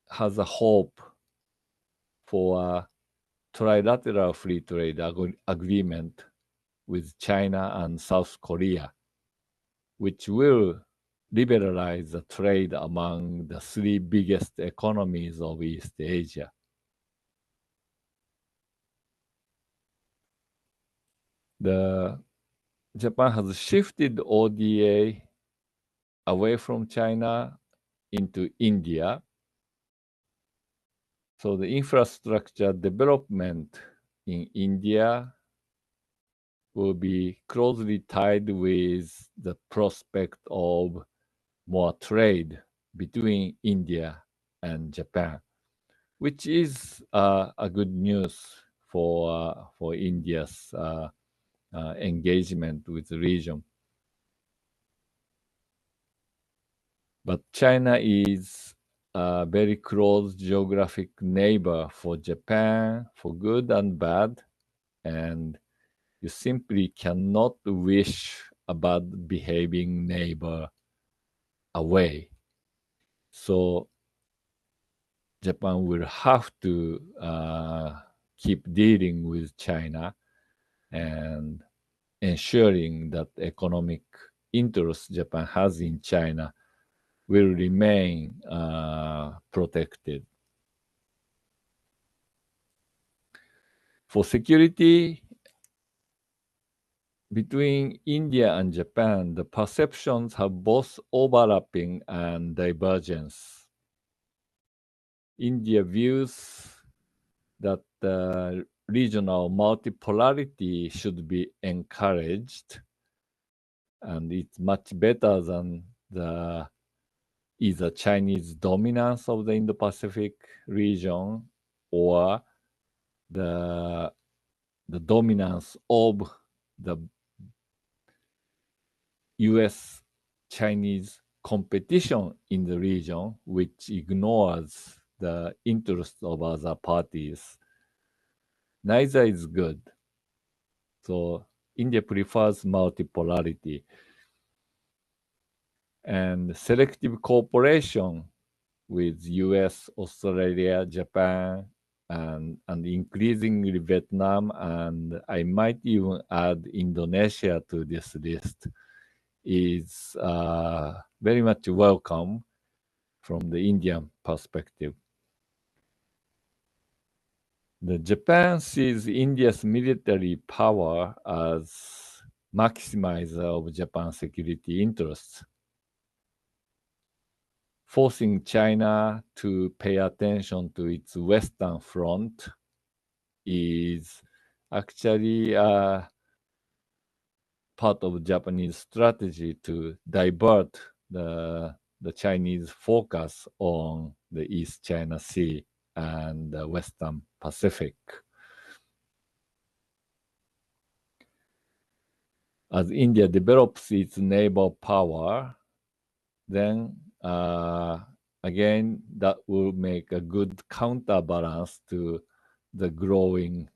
has a hope for a trilateral free trade agreement with China and South Korea, which will liberalize the trade among the three biggest economies of East Asia. Japan has shifted ODA away from China into India. So the infrastructure development in India will be closely tied with the prospect of more trade between India and Japan, which is a good news for India's engagement with the region. But China is a very close geographic neighbor for Japan, for good and bad, and you simply cannot wish a bad behaving neighbor away. So Japan will have to keep dealing with China and ensuring that economic interests Japan has in China will remain protected. For security, between India and Japan, the perceptions have both overlapping and divergence. India views that regional multipolarity should be encouraged, and it's much better than the either Chinese dominance of the Indo-Pacific region or the dominance of the US-Chinese competition in the region, which ignores the interests of other parties. Neither is good. So India prefers multipolarity. And selective cooperation with US, Australia, Japan, and increasingly Vietnam, and I might even add Indonesia to this list, is very much welcome from the Indian perspective. The Japan sees India's military power as maximizer of Japan's security interests, forcing China to pay attention to its Western front is actually part of Japanese strategy to divert the Chinese focus on the East China Sea and the Western Pacific. As India develops its naval power, then again, that will make a good counterbalance to the growing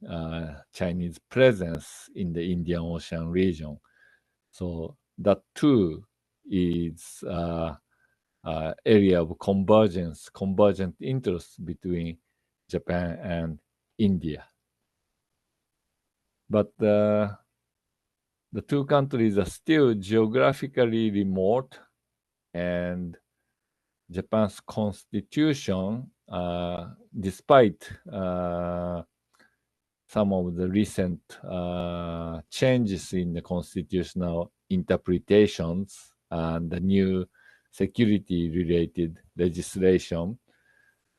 Chinese presence in the Indian Ocean region. So that too is area of convergent interests between Japan and India. But the two countries are still geographically remote, and Japan's constitution, despite some of the recent changes in the constitutional interpretations and the new security-related legislation,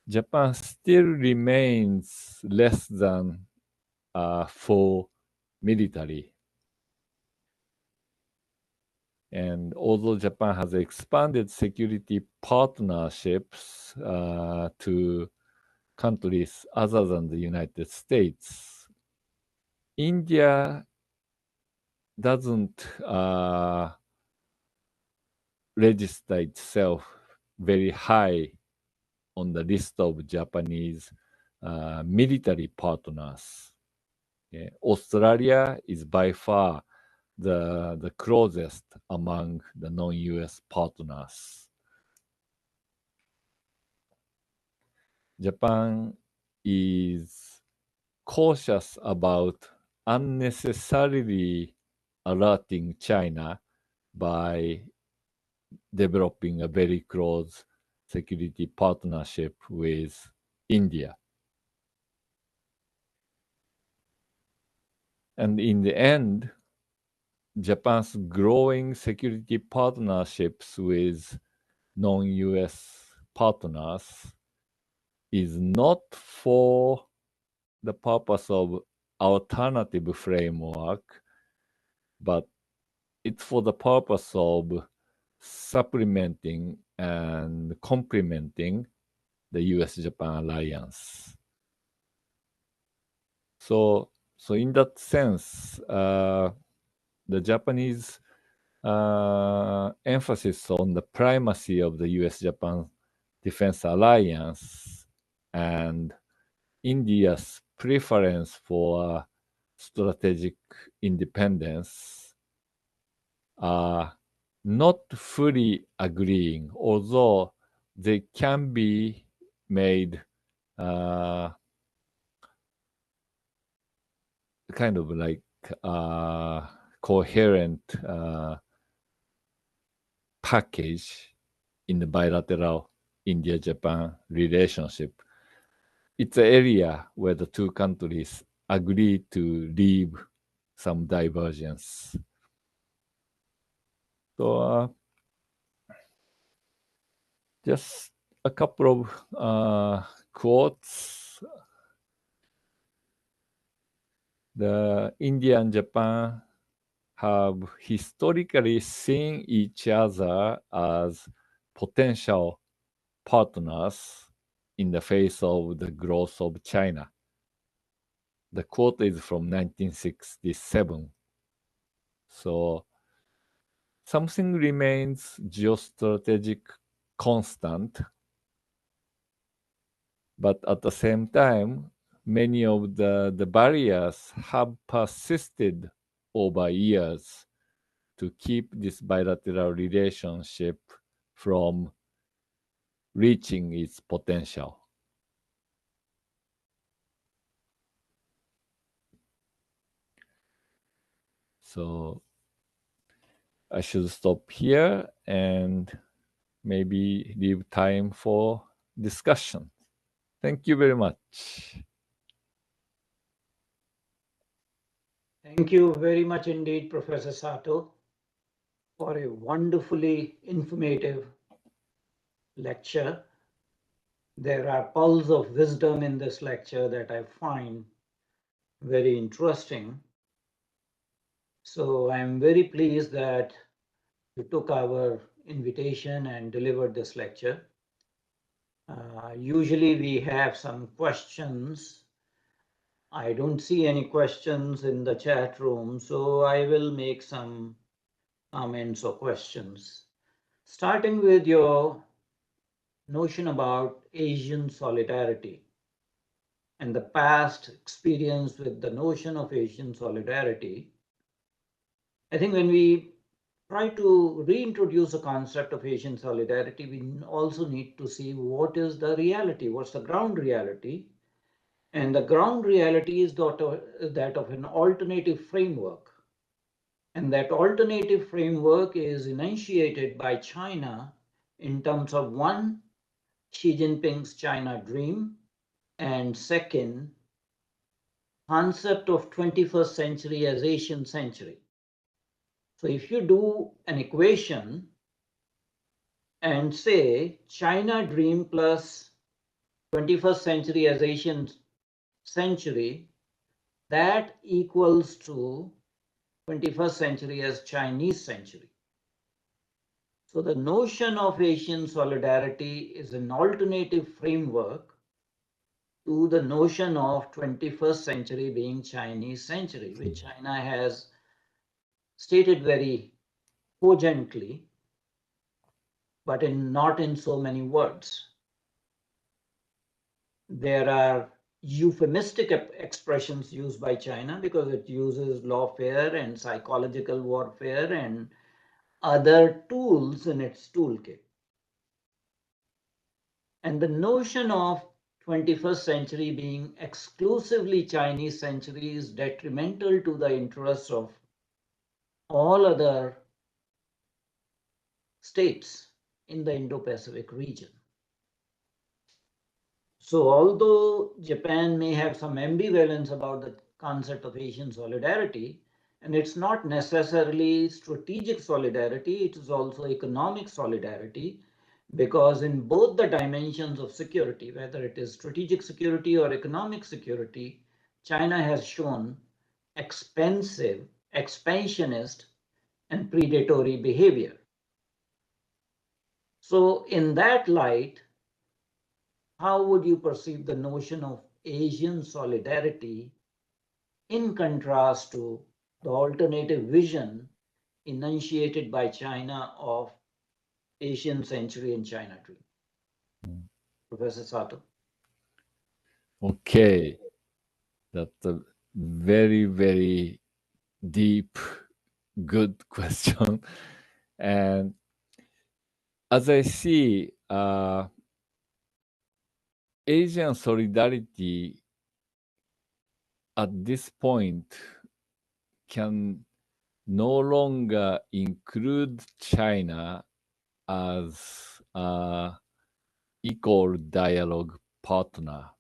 Japan still remains less than full military. And although Japan has expanded security partnerships to countries other than the United States, India doesn't register itself very high on the list of Japanese military partners. Yeah. Australia is by far the closest among the non-US partners. Japan is cautious about unnecessarily alerting China by developing a very close security partnership with India. And in the end, Japan's growing security partnerships with non-US partners is not for the purpose of alternative framework, but it's for the purpose of supplementing and complementing the US-Japan alliance. So in that sense, the Japanese emphasis on the primacy of the US-Japan defense alliance and India's preference for strategic independence are not fully agreeing, although they can be made kind of like coherent package in the bilateral India-Japan relationship. It's an area where the two countries agree to leave some divergence. So just a couple of quotes. The India and Japan have historically seen each other as potential partners in the face of the growth of China. The quote is from 1967. So something remains geostrategic constant, but at the same time, many of the barriers have persisted over years to keep this bilateral relationship from reaching its potential. So I should stop here and maybe leave time for discussion. Thank you very much. Thank you very much indeed, Professor Sato, for a wonderfully informative lecture. There are pearls of wisdom in this lecture that I find very interesting. So I'm very pleased that you took our invitation and delivered this lecture. Usually we have some questions. I don't see any questions in the chat room, so I will make some comments or questions. Starting with your notion about Asian solidarity and the past experience with the notion of Asian solidarity, I think when we try to reintroduce a concept of Asian solidarity, we also need to see what is the reality, what's the ground reality. And the ground reality is that of an alternative framework. And that alternative framework is enunciated by China in terms of one, Xi Jinping's China dream, and second, concept of 21st century as Asian century. So if you do an equation and say China dream plus 21st century as Asian century, that equals to 21st century as Chinese century. So the notion of Asian solidarity is an alternative framework to the notion of 21st century being Chinese century, which China has stated very cogently, but not in so many words. There are euphemistic expressions used by China because it uses lawfare and psychological warfare and other tools in its toolkit. And the notion of 21st century being exclusively Chinese century is detrimental to the interests of all other states in the Indo-Pacific region. So although Japan may have some ambivalence about the concept of Asian solidarity, and it's not necessarily strategic solidarity, it is also economic solidarity, because in both the dimensions of security, whether it is strategic security or economic security, China has shown expensive, expansionist, and predatory behavior. So in that light, how would you perceive the notion of Asian solidarity in contrast to the alternative vision enunciated by China of Asian century and China dream? Professor Sato. Okay, that's a very, very deep, good question. And as I see, Asian solidarity at this point can no longer include China as an equal dialogue partner.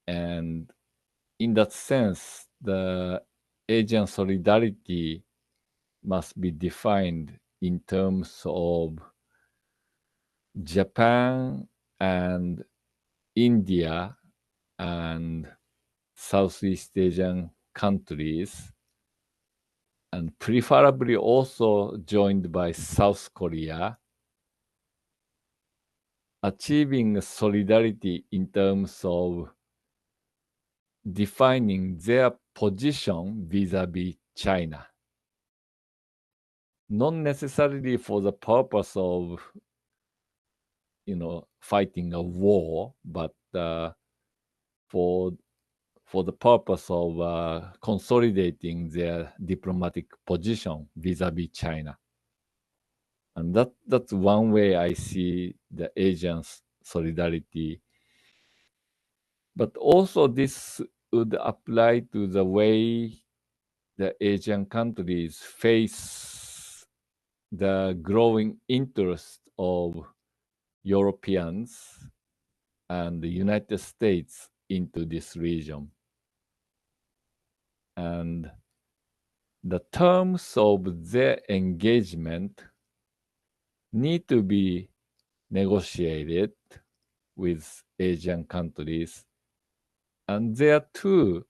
And in that sense, the Asian solidarity must be defined in terms of Japan and India and Southeast Asian countries, and preferably also joined by South Korea, achieving solidarity in terms of defining their position vis-a-vis China. Not necessarily for the purpose of, fighting a war, but for the purpose of consolidating their diplomatic position vis-a-vis China. And that's one way I see the Asian solidarity. But also this would apply to the way the Asian countries face the growing interest of Europeans and the United States into this region. And the terms of their engagement need to be negotiated with Asian countries. And there too,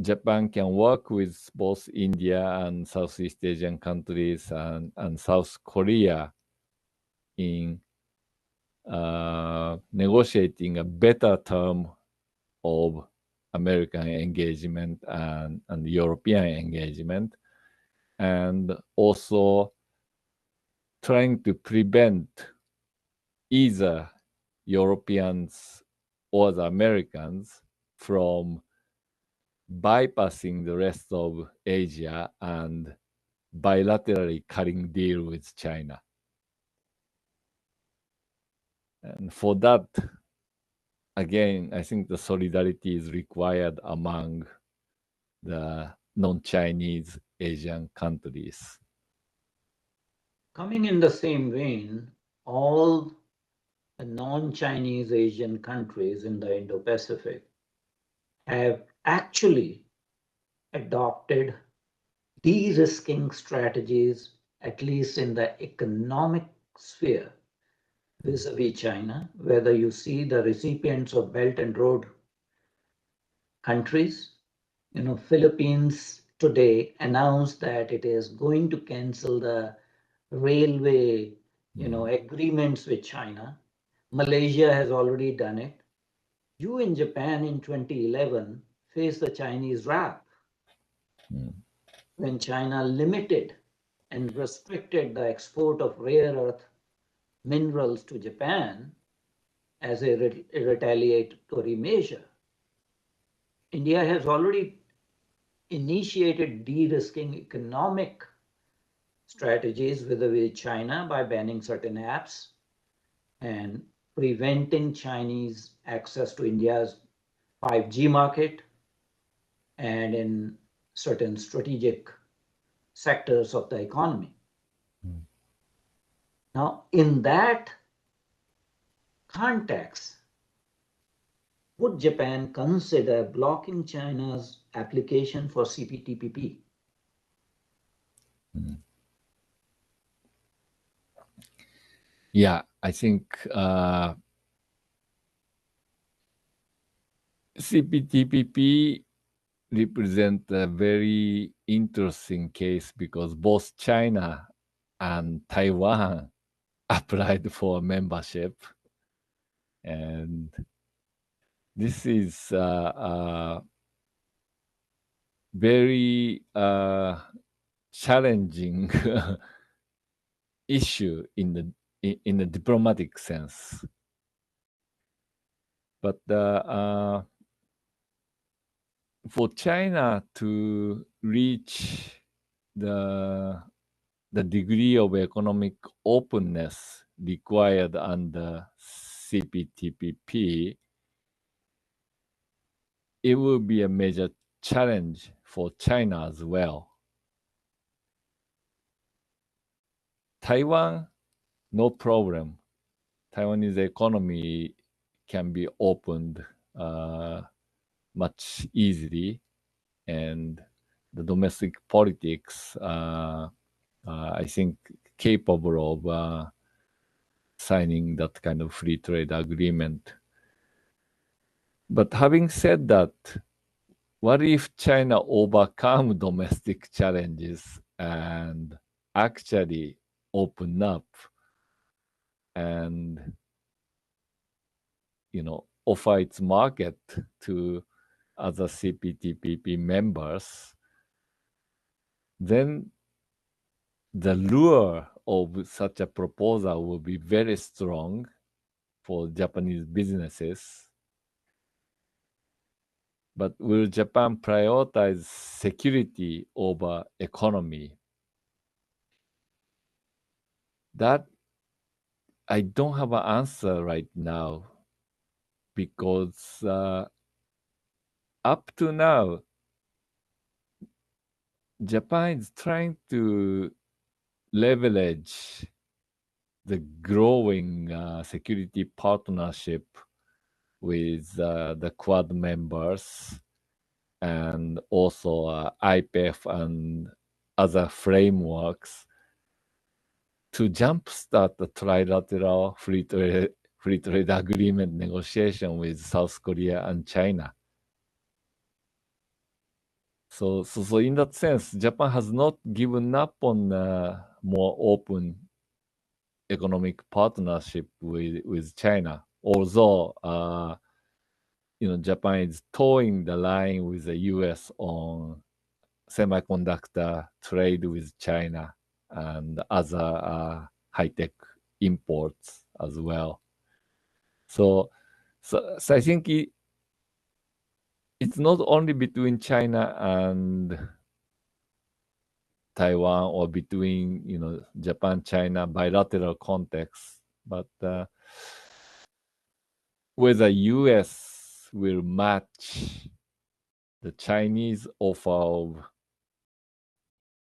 Japan can work with both India and Southeast Asian countries and South Korea in negotiating a better term of American engagement and European engagement, and also trying to prevent either Europeans or the Americans from bypassing the rest of Asia and bilaterally cutting deal with China. And for that, again, I think the solidarity is required among the non-Chinese Asian countries. Coming in the same vein, all the non-Chinese Asian countries in the Indo-Pacific have actually adopted de-risking strategies, at least in the economic sphere, vis-a-vis China, whether you see the recipients of Belt and Road countries. Philippines today announced that it is going to cancel the railway, agreements with China. Malaysia has already done it. You in Japan in 2011 faced the Chinese wrath when China limited and restricted the export of rare earth minerals to Japan as a retaliatory measure. India has already initiated de-risking economic strategies with China by banning certain apps and preventing Chinese access to India's 5G market and in certain strategic sectors of the economy. Now, in that context, would Japan consider blocking China's application for CPTPP? Yeah, I think CPTPP represent a very interesting case because both China and Taiwan applied for membership, and this is a very challenging issue in the diplomatic sense. But for China to reach the degree of economic openness required under CPTPP, it will be a major challenge for China as well. Taiwan, no problem. Taiwanese economy can be opened much easily, and the domestic politics, I think, capable of signing that kind of free trade agreement. But having said that, what if China overcome domestic challenges and actually open up and offer its market to other CPTPP members, then the lure of such a proposal will be very strong for Japanese businesses. But will Japan prioritize security over economy? That I don't have an answer right now because up to now, Japan is trying to leverage the growing security partnership with the Quad members and also IPEF and other frameworks to jumpstart the trilateral free trade agreement negotiation with South Korea and China. So in that sense, Japan has not given up on more open economic partnership with China, although Japan is towing the line with the U.S. on semiconductor trade with China and other high-tech imports as well. So I think it's not only between China and Taiwan or between Japan China bilateral context, but whether U.S. will match the Chinese offer of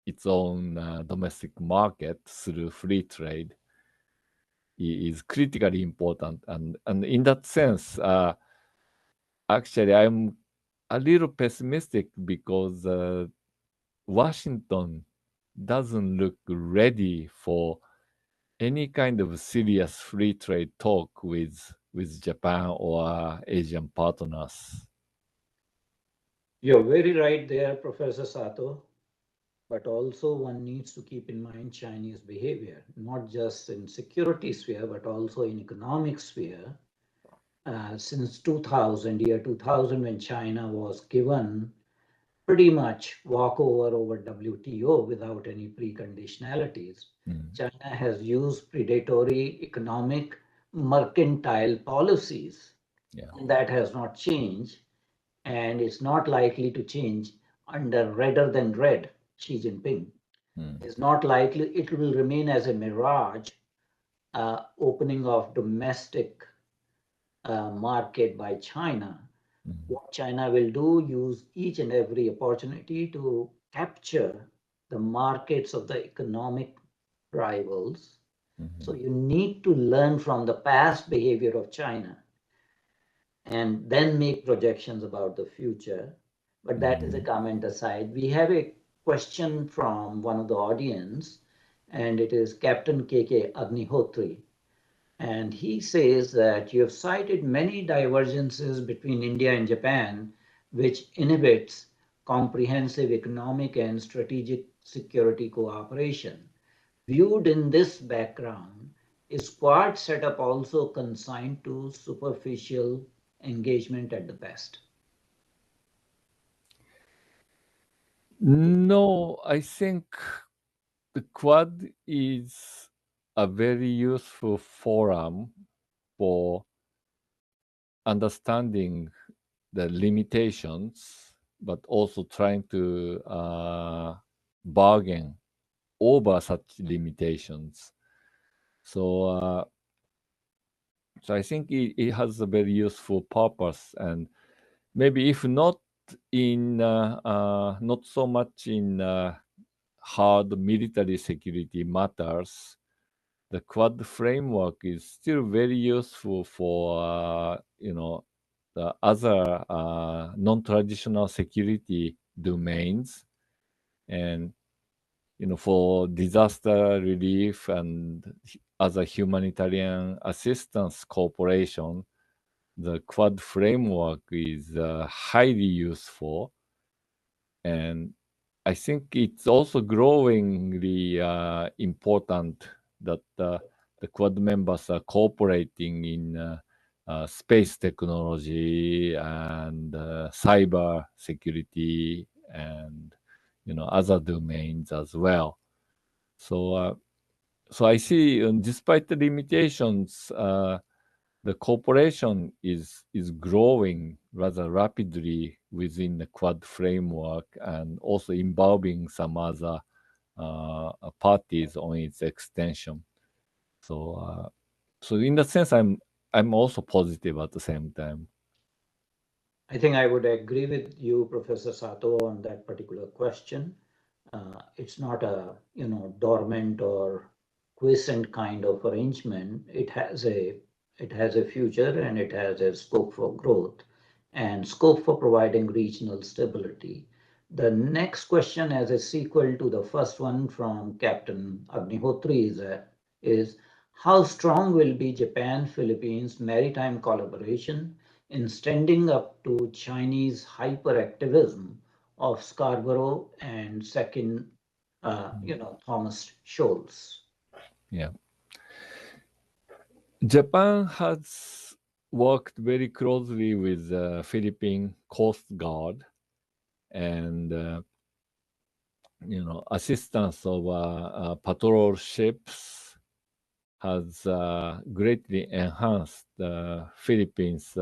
its own domestic market through free trade is critically important, and in that sense, actually, I'm a little pessimistic because Washington doesn't look ready for any kind of serious free trade talk with Japan or Asian partners. You're very right there, Professor Sato. But also one needs to keep in mind Chinese behavior, not just in security sphere, but also in economic sphere. Since 2000, year 2000, when China was given pretty much walkover over WTO without any preconditionalities, China has used predatory economic mercantile policies. Yeah. And that has not changed, and it's not likely to change under redder than red Xi Jinping. It's not likely, it will remain as a mirage, opening of domestic market by China. What China will do, use each and every opportunity to capture the markets of the economic rivals. So you need to learn from the past behavior of China and then make projections about the future. But that is a comment aside. We have a question from one of the audience, and it is Captain KK Agnihotri. And he says that you have cited many divergences between India and Japan, which inhibits comprehensive economic and strategic security cooperation. Viewed in this background, is Quad setup also consigned to superficial engagement at the best? No, I think the Quad is a very useful forum for understanding the limitations, but also trying to bargain over such limitations. So I think it has a very useful purpose, and maybe if not not so much in hard military security matters, the Quad framework is still very useful for the other non-traditional security domains, and for disaster relief and other humanitarian assistance cooperation, the Quad framework is highly useful. And I think it's also growingly important that the Quad members are cooperating in space technology and cyber security and other domains as well. So I see, despite the limitations, the cooperation is growing rather rapidly within the Quad framework and also involving some other parties on its extension. So in that sense, I'm also positive at the same time. I think I would agree with you, Professor Sato, on that particular question. It's not a dormant or quiescent kind of arrangement. It has a future, and it has a scope for growth and scope for providing regional stability. The next question, as a sequel to the first one from Captain Agnihotri, is how strong will be Japan-Philippines maritime collaboration in standing up to Chinese hyperactivism of Scarborough and second, Thomas Shoals? Yeah. Japan has worked very closely with the Philippine Coast Guard and assistance of patrol ships has greatly enhanced the Philippines'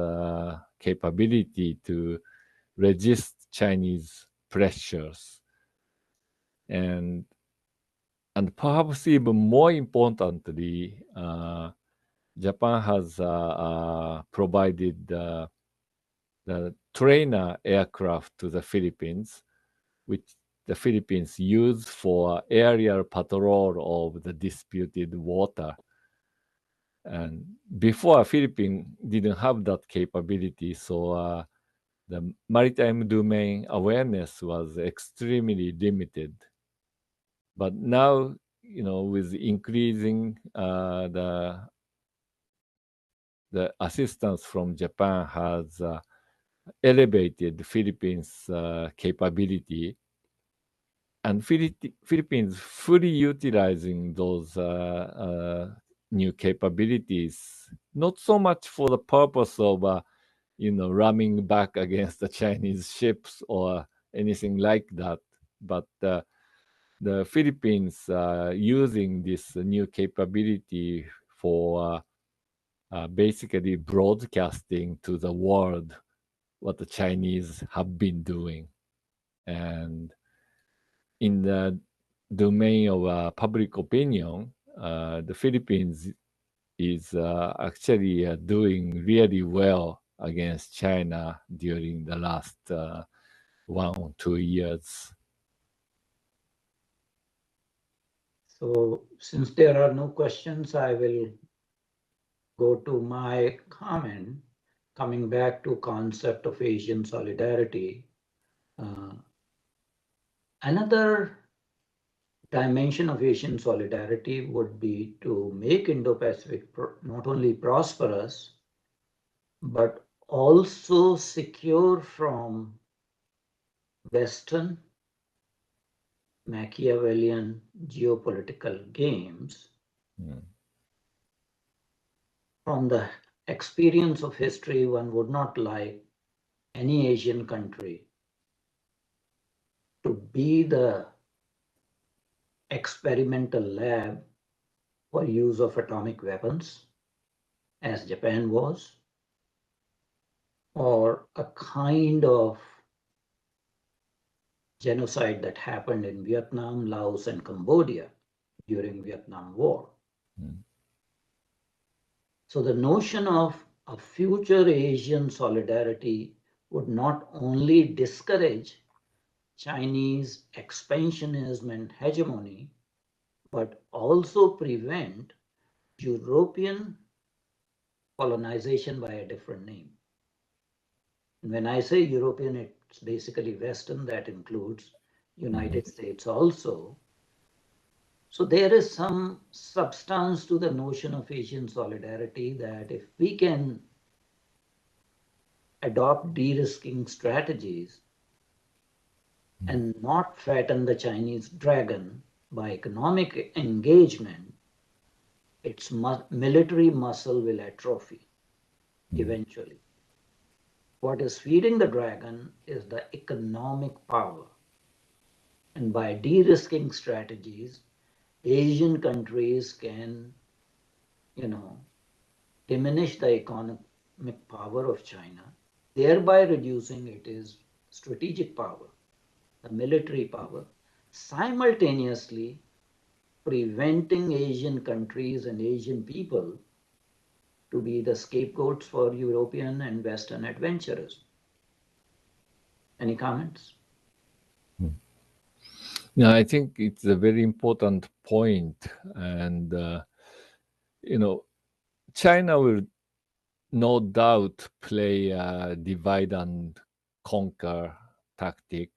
capability to resist Chinese pressures, and perhaps even more importantly, Japan has provided the trainer aircraft to the Philippines, which the Philippines use for aerial patrol of the disputed water. And before, Philippines didn't have that capability, so the maritime domain awareness was extremely limited. But now, with increasing the assistance from Japan has elevated the Philippines' capability, and Philippines fully utilizing those new capabilities, not so much for the purpose of ramming back against the Chinese ships or anything like that, but the Philippines using this new capability for basically broadcasting to the world what the Chinese have been doing. And in the domain of public opinion, the Philippines is actually doing really well against China during the last 1 or 2 years. So since there are no questions, I will go to my comment, coming back to concept of Asian solidarity. Another dimension of Asian solidarity would be to make Indo-Pacific not only prosperous, but also secure from Western Machiavellian geopolitical games. From the experience of history, one would not like any Asian country to be the experimental lab for use of atomic weapons, as Japan was, or a kind of genocide that happened in Vietnam, Laos, and Cambodia during Vietnam War. So the notion of a future Asian solidarity would not only discourage Chinese expansionism and hegemony, but also prevent European colonization by a different name. And when I say European, it's basically Western, that includes United States also. So there is some substance to the notion of Asian solidarity that if we can adopt de-risking strategies, and not fatten the Chinese dragon by economic engagement, its military muscle will atrophy eventually. What is feeding the dragon is the economic power. And by de-risking strategies, Asian countries can, diminish the economic power of China, thereby reducing its strategic power, the military power, simultaneously preventing Asian countries and Asian people to be the scapegoats for European and Western adventurers. Any comments? Yeah, I think it's a very important point, and China will no doubt play a divide and conquer tactic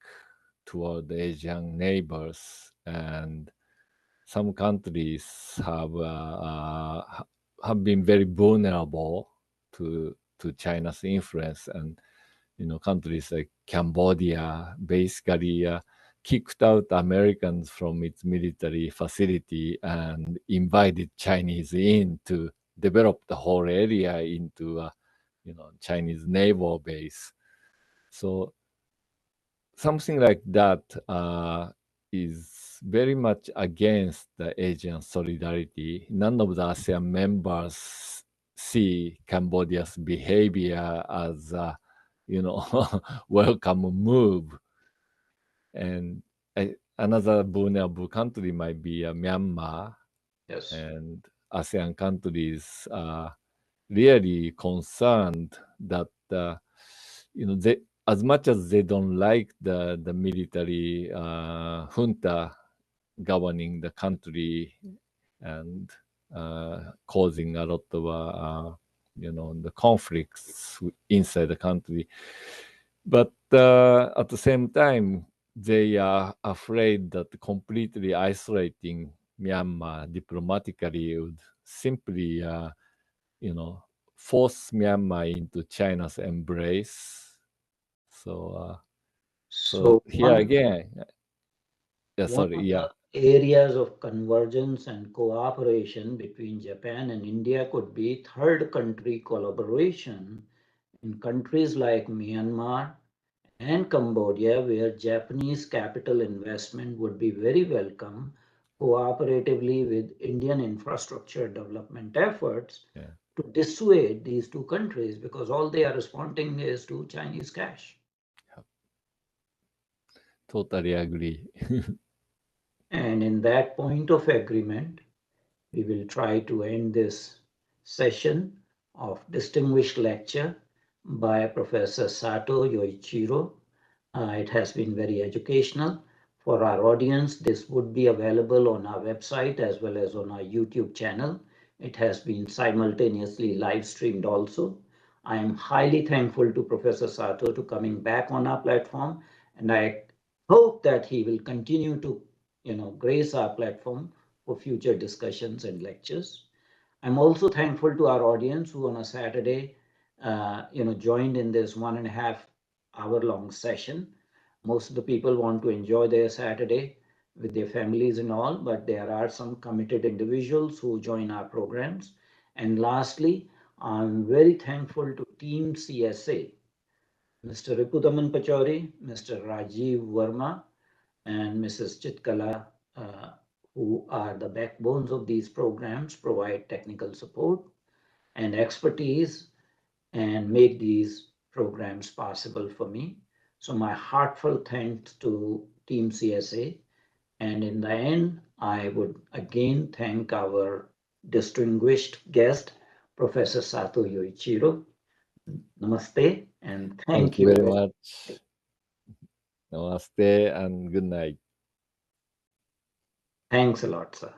toward Asian neighbors, and some countries have been very vulnerable to China's influence, and countries like Cambodia basically kicked out Americans from its military facility and invited Chinese in to develop the whole area into a Chinese naval base. So something like that is very much against the Asian solidarity. None of the ASEAN members see Cambodia's behavior as a, welcome move. And another vulnerable country might be Myanmar, Yes. and ASEAN countries are really concerned that they, as much as they don't like the military junta governing the country and causing a lot of the conflicts inside the country, but at the same time they are afraid that completely isolating Myanmar diplomatically would simply force Myanmar into China's embrace. So here again, One of the areas of convergence and cooperation between Japan and India could be third country collaboration in countries like Myanmar and Cambodia, where Japanese capital investment would be very welcome, cooperatively with Indian infrastructure development efforts to dissuade these two countries, because all they are responding is to Chinese cash. Totally agree. And in that point of agreement, we will try to end this session of distinguished lecture by Professor Sato Yoichiro. It has been very educational. For our audience, this would be available on our website as well as on our YouTube channel. It has been simultaneously live streamed also. I am highly thankful to Professor Sato to coming back on our platform, and I hope that he will continue to grace our platform for future discussions and lectures. I'm also thankful to our audience who on a Saturday, joined in this 1.5 hour long session. Most of the people want to enjoy their Saturday with their families and all, but there are some committed individuals who join our programs. And lastly, I'm very thankful to Team CSA, Mr. Ripudaman Pachori, Mr. Rajiv Verma, and Mrs. Chitkala, who are the backbones of these programs, provide technical support and expertise and make these programs possible for me. So my heartfelt thanks to Team CSA. And in the end, I would again thank our distinguished guest, Professor Sato Yoichiro. Namaste and Thank thank you you. very much. Namaste and good night. Thanks a lot, sir.